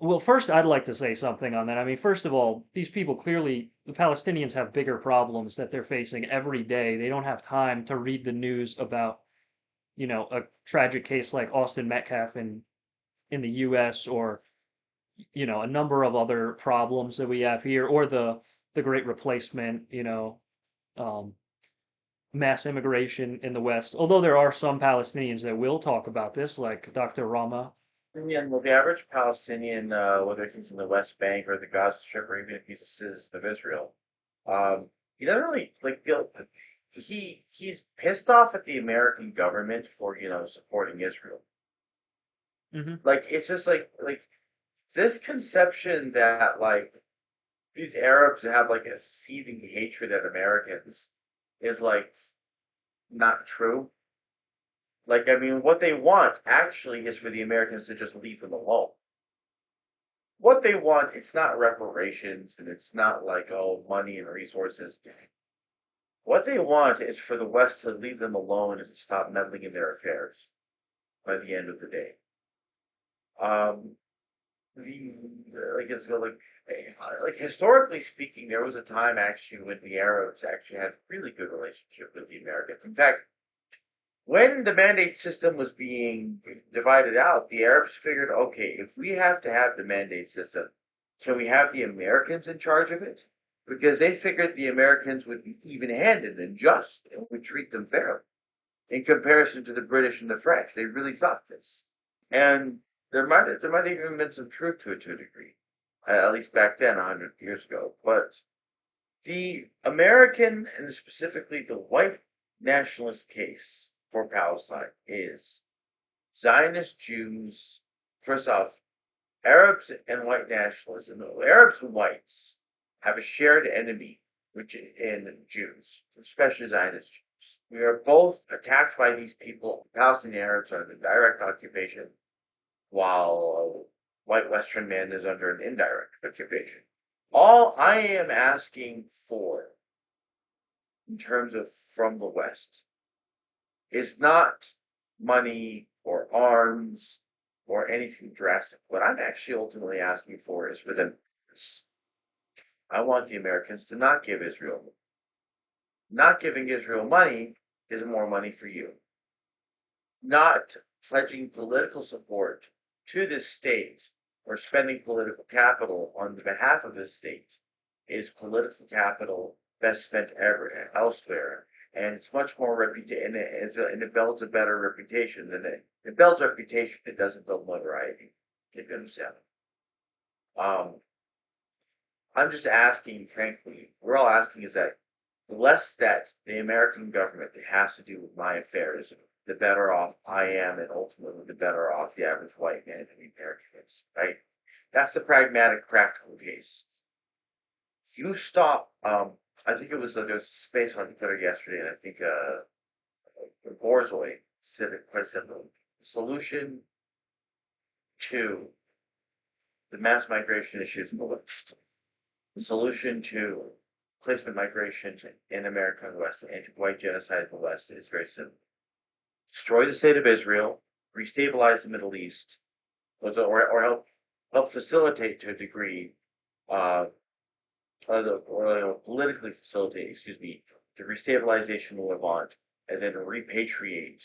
[SPEAKER 1] well, first, I'd like to say something on that. I mean, first of all, these people clearly, the Palestinians have bigger problems that they're facing every day. They don't have time to read the news about, a tragic case like Austin Metcalf in the US, or, a number of other problems that we have here, or the Great Replacement, um, mass immigration in the West. Although there are some Palestinians that will talk about this, like Dr. Rama.
[SPEAKER 2] Yeah, well, the average Palestinian, whether he's in the West Bank or the Gaza Strip or even if he's a citizen of Israel, he doesn't really like he's pissed off at the American government for supporting Israel.
[SPEAKER 1] Hmm.
[SPEAKER 2] Like it's just like this conception that like these Arabs have like a seething hatred at Americans is like not true. Like I mean, what they want actually is for the Americans to just leave them alone. What they want, it's not reparations and it's not like, oh, money and resources. What they want is for the West to leave them alone and to stop meddling in their affairs by the end of the day. Um, the like it's like historically speaking, there was a time actually when the Arabs actually had a really good relationship with the Americans. In fact, when the mandate system was being divided out, the Arabs figured, okay, if we have to have the mandate system, can we have the Americans in charge of it? Because they figured the Americans would be even-handed and just and would treat them fairly in comparison to the British and the French. They really thought this. And there might have even been some truth to it to a degree, at least back then, 100 years ago. But the American and specifically the white nationalist case for Palestine is Zionist Jews. First off, Arabs and white nationalism. Arabs and whites have a shared enemy, which in Jews, especially Zionist Jews. We are both attacked by these people. Palestinian Arabs are under direct occupation, while white Western man is under an indirect occupation. All I am asking for, in terms of from the West, is not money or arms or anything drastic. What I'm actually ultimately asking for is for them. I want the Americans to not give Israel money. Not giving Israel money is more money for you. Not pledging political support to this state or spending political capital on behalf of this state is political capital best spent ever elsewhere. And it's much more reputation, and it builds a better reputation than it builds reputation. It doesn't build notoriety. If you understand. Um, I'm just asking, frankly, we're all asking is that the less that the American government has to do with my affairs, the better off I am, and ultimately the better off the average white man in America is, right? That's the pragmatic, practical case. You stop, I think it was, there was a space on Twitter yesterday, and I think Borzoi said it quite simply. The solution to the mass migration issues in the West, the solution to placement migration in America and the West, anti-white genocide in the West is very simple. Destroy the state of Israel, restabilize the Middle East, or help facilitate to a degree uh, politically facilitate, excuse me, the restabilization of Levant, and then repatriate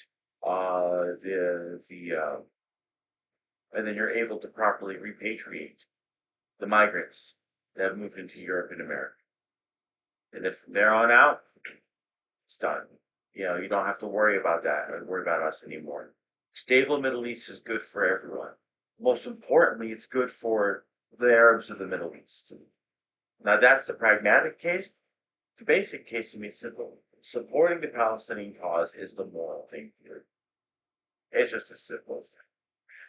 [SPEAKER 2] and then you're able to properly repatriate the migrants that have moved into Europe and America. And then from there on out, it's done. You don't have to worry about that or worry about us anymore. Stable Middle East is good for everyone. Most importantly, it's good for the Arabs of the Middle East. Now that's the pragmatic case. The basic case to me is simple. Supporting the Palestinian cause is the moral thing here. It's just as simple as that.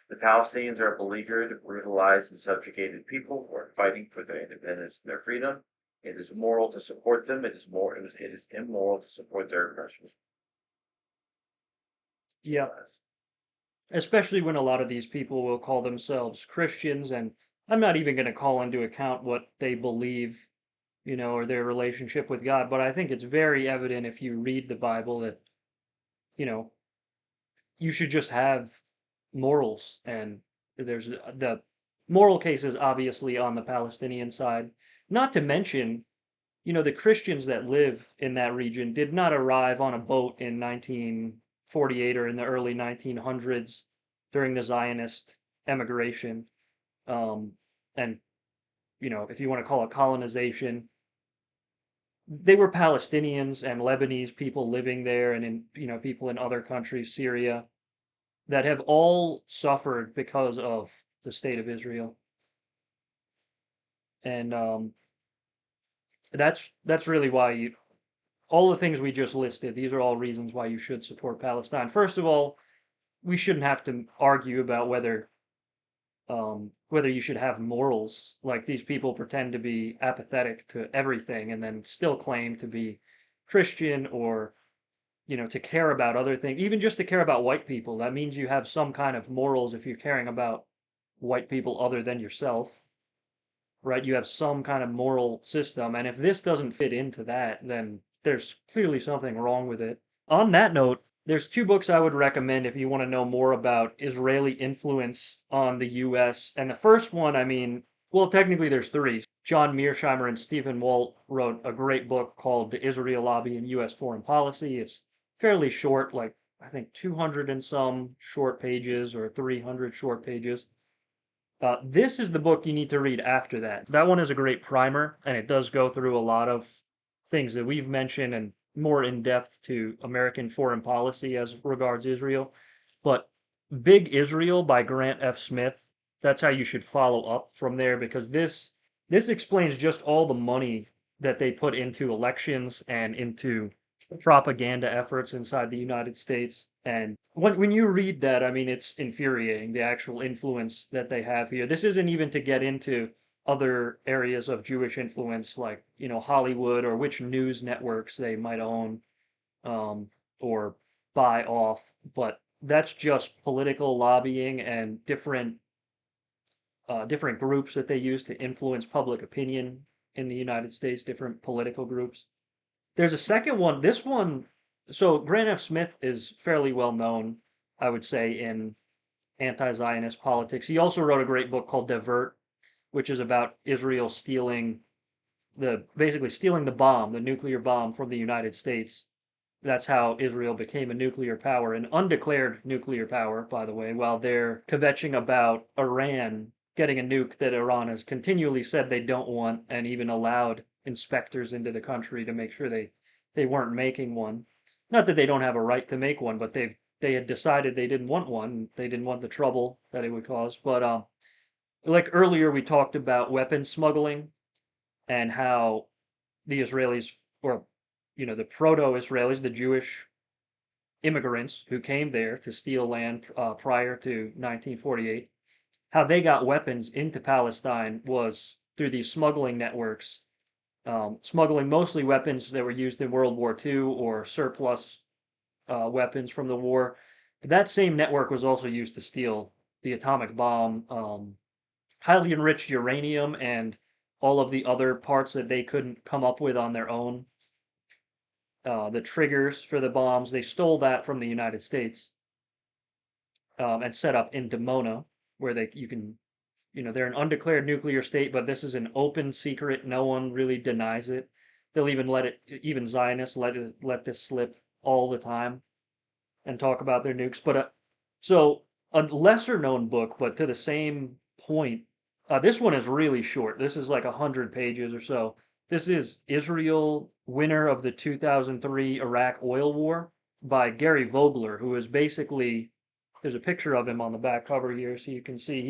[SPEAKER 2] The Palestinians are a beleaguered, brutalized, and subjugated people who are fighting for their independence and their freedom. It is moral to support them. It is immoral to support their oppressors.
[SPEAKER 1] Yeah, especially when a lot of these people will call themselves Christians, and I'm not even going to call into account what they believe, or their relationship with God, but I think it's very evident if you read the Bible that, you know, you should just have morals, and there's the moral case is obviously on the Palestinian side. Not to mention, the Christians that live in that region did not arrive on a boat in 1948 or in the early 1900s during the Zionist emigration. And, if you want to call it colonization, they were Palestinians and Lebanese people living there, and people in other countries, Syria, that have all suffered because of the state of Israel. And that's really why all the things we just listed, these are all reasons why you should support Palestine. First of all, we shouldn't have to argue about whether you should have morals. Like, these people pretend to be apathetic to everything and then still claim to be Christian, or to care about other things, even just to care about white people. That means you have some kind of morals if you're caring about white people other than yourself, right? You have some kind of moral system. And if this doesn't fit into that, then there's clearly something wrong with it. On that note, there's two books I would recommend if you want to know more about Israeli influence on the US. And the first one, I mean, well, technically there's three. John Mearsheimer and Stephen Walt wrote a great book called The Israel Lobby in US Foreign Policy. It's fairly short, like I think 200 and some short pages or 300 short pages. This is the book you need to read after that. That one is a great primer, and it does go through a lot of things that we've mentioned and more in depth to American foreign policy as regards Israel. But Big Israel by Grant F. Smith, that's how you should follow up from there, because this explains just all the money that they put into elections and into propaganda efforts inside the United States. And when you read that, I mean, it's infuriating, the actual influence that they have here. This isn't even to get into other areas of Jewish influence, like, Hollywood, or which news networks they might own, um, or buy off. But that's just political lobbying and different groups that they use to influence public opinion in the United States, different political groups. There's a second one. This one, so Grant F. Smith is fairly well known, I would say, in anti-Zionist politics. He also wrote a great book called Divert, which is about Israel basically stealing the bomb, the nuclear bomb from the United States. That's how Israel became a nuclear power, an undeclared nuclear power, by the way, while they're kvetching about Iran getting a nuke that Iran has continually said they don't want, and even allowed inspectors into the country to make sure they weren't making one. Not that they don't have a right to make one, but they had decided they didn't want one. They didn't want the trouble that it would cause. But like earlier, we talked about weapons smuggling and how the Israelis, or the proto-Israelis, the Jewish immigrants who came there to steal land prior to 1948, how they got weapons into Palestine was through these smuggling networks, smuggling mostly weapons that were used in World War II or surplus weapons from the war. But that same network was also used to steal the atomic bomb, highly enriched uranium, and all of the other parts that they couldn't come up with on their own. The triggers for the bombs, they stole that from the United States, and set up in Dimona, where you can they're an undeclared nuclear state, but this is an open secret. No one really denies it. They'll even even Zionists let this slip all the time and talk about their nukes. But so a lesser known book, but to the same point, this one is really short. This is like 100 pages or so. This is Israel, winner of the 2003 Iraq oil war by Gary Vogler, who is basically, there's a picture of him on the back cover here, so you can see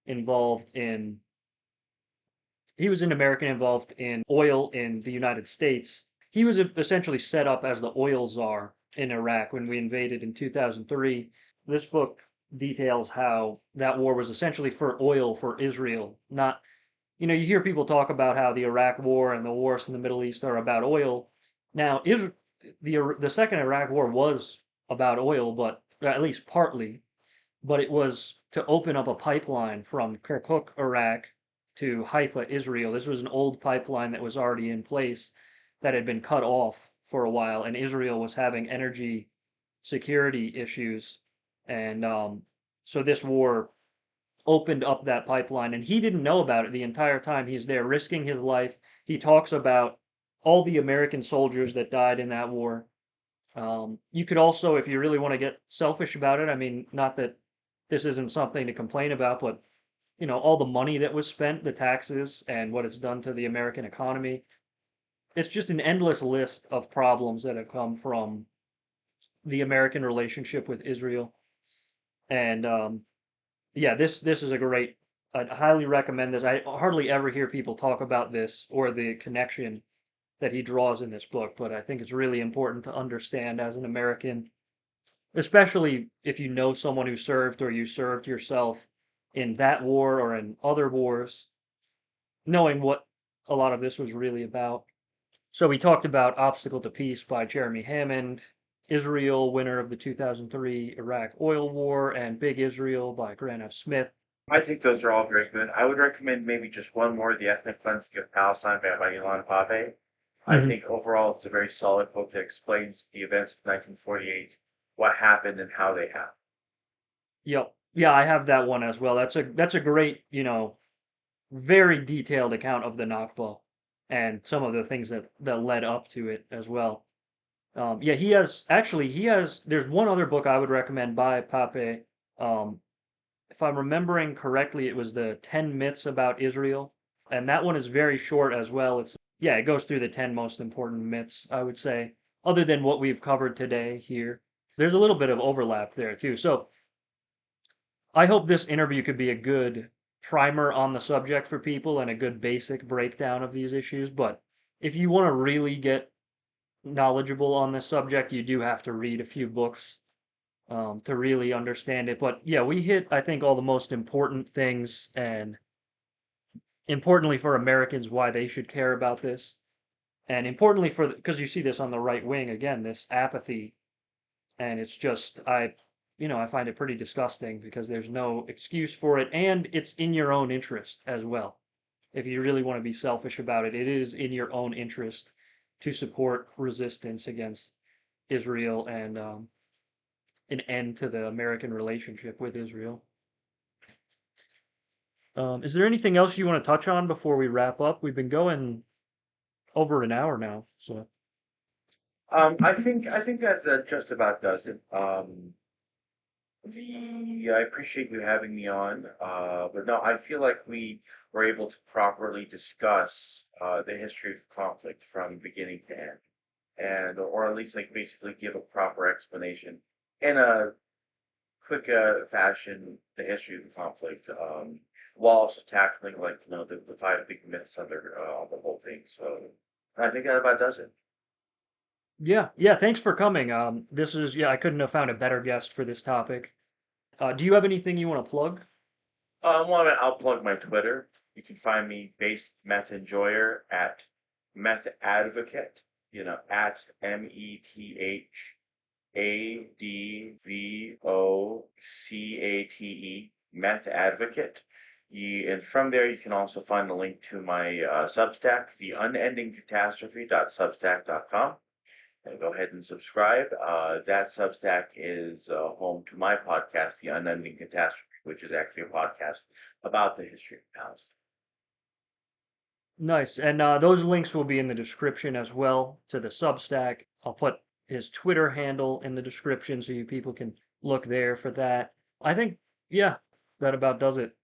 [SPEAKER 1] involved in he was an American involved in oil in the United States. He was essentially set up as the oil czar in Iraq when we invaded in 2003. This book details how that war was essentially for oil for Israel, not, you hear people talk about how the Iraq war and the wars in the Middle East are about oil. Now, the second Iraq war was about oil, but at least partly, but it was to open up a pipeline from Kirkuk, Iraq to Haifa, Israel. This was an old pipeline that was already in place that had been cut off for a while, and Israel was having energy security issues. And so this war opened up that pipeline, and he didn't know about it the entire time he's there, risking his life. He talks about all the American soldiers that died in that war. You could also, if you really want to get selfish about it, I mean, not that this isn't something to complain about, but all the money that was spent, the taxes, and what it's done to the American economy. It's just an endless list of problems that have come from the American relationship with Israel. And yeah, this is a great. I'd highly recommend this. I hardly ever hear people talk about this or the connection that he draws in this book, but I think it's really important to understand as an American, especially if you know someone who served or you served yourself in that war or in other wars, knowing what a lot of this was really about. So we talked about Obstacle to Peace by Jeremy Hammond, Israel, winner of the 2003 Iraq oil war, and Big Israel by Grant F. Smith.
[SPEAKER 2] I think those are all very good. I would recommend maybe just one more, The Ethnic Cleansing of Palestine by Ilan Pappé. I
[SPEAKER 1] Hmm.
[SPEAKER 2] think overall it's a very solid book that explains the events of 1948, what happened and how they happened.
[SPEAKER 1] Yep. Yeah, I have that one as well. That's a great, very detailed account of the Nakba and some of the things that led up to it as well. Yeah, there's one other book I would recommend by Pape. Um, if I'm remembering correctly, it was the 10 Myths About Israel, and that one is very short as well. Yeah, it goes through the 10 most important myths, I would say, other than what we've covered today here. There's a little bit of overlap there too. So I hope this interview could be a good primer on the subject for people and a good basic breakdown of these issues. But if you want to really get knowledgeable on this subject, you do have to read a few books to really understand it. But yeah, we hit, I think, all the most important things, and importantly for Americans, why they should care about this. And importantly because you see this on the right wing again, this apathy, and it's just, I find it pretty disgusting because there's no excuse for it, and it's in your own interest as well. If you really want to be selfish about it, it is in your own interest to support resistance against Israel and an end to the American relationship with Israel. Is there anything else you want to touch on before we wrap up? We've been going over an hour now, so.
[SPEAKER 2] I think that just about does it. I appreciate you having me on, but no, I feel like we were able to properly discuss the history of the conflict from beginning to end, and or at least like basically give a proper explanation in a quick fashion the history of the conflict, while also tackling like the five big myths under the whole thing. So I think that about does it.
[SPEAKER 1] Yeah, yeah, thanks for coming. Yeah, I couldn't have found a better guest for this topic. Do you have anything you want to plug?
[SPEAKER 2] Well, I'll plug my Twitter. You can find me based meth enjoyer at meth advocate. At METHADVOCATE meth advocate. And from there, you can also find the link to my Substack, the unending catastrophe.substack.com. Go ahead and subscribe. That Substack is home to my podcast, The Unending Catastrophe, which is actually a podcast about the history of Palestine.
[SPEAKER 1] Nice. And those links will be in the description as well to the Substack. I'll put his Twitter handle in the description so you people can look there for that. I think, yeah, that about does it.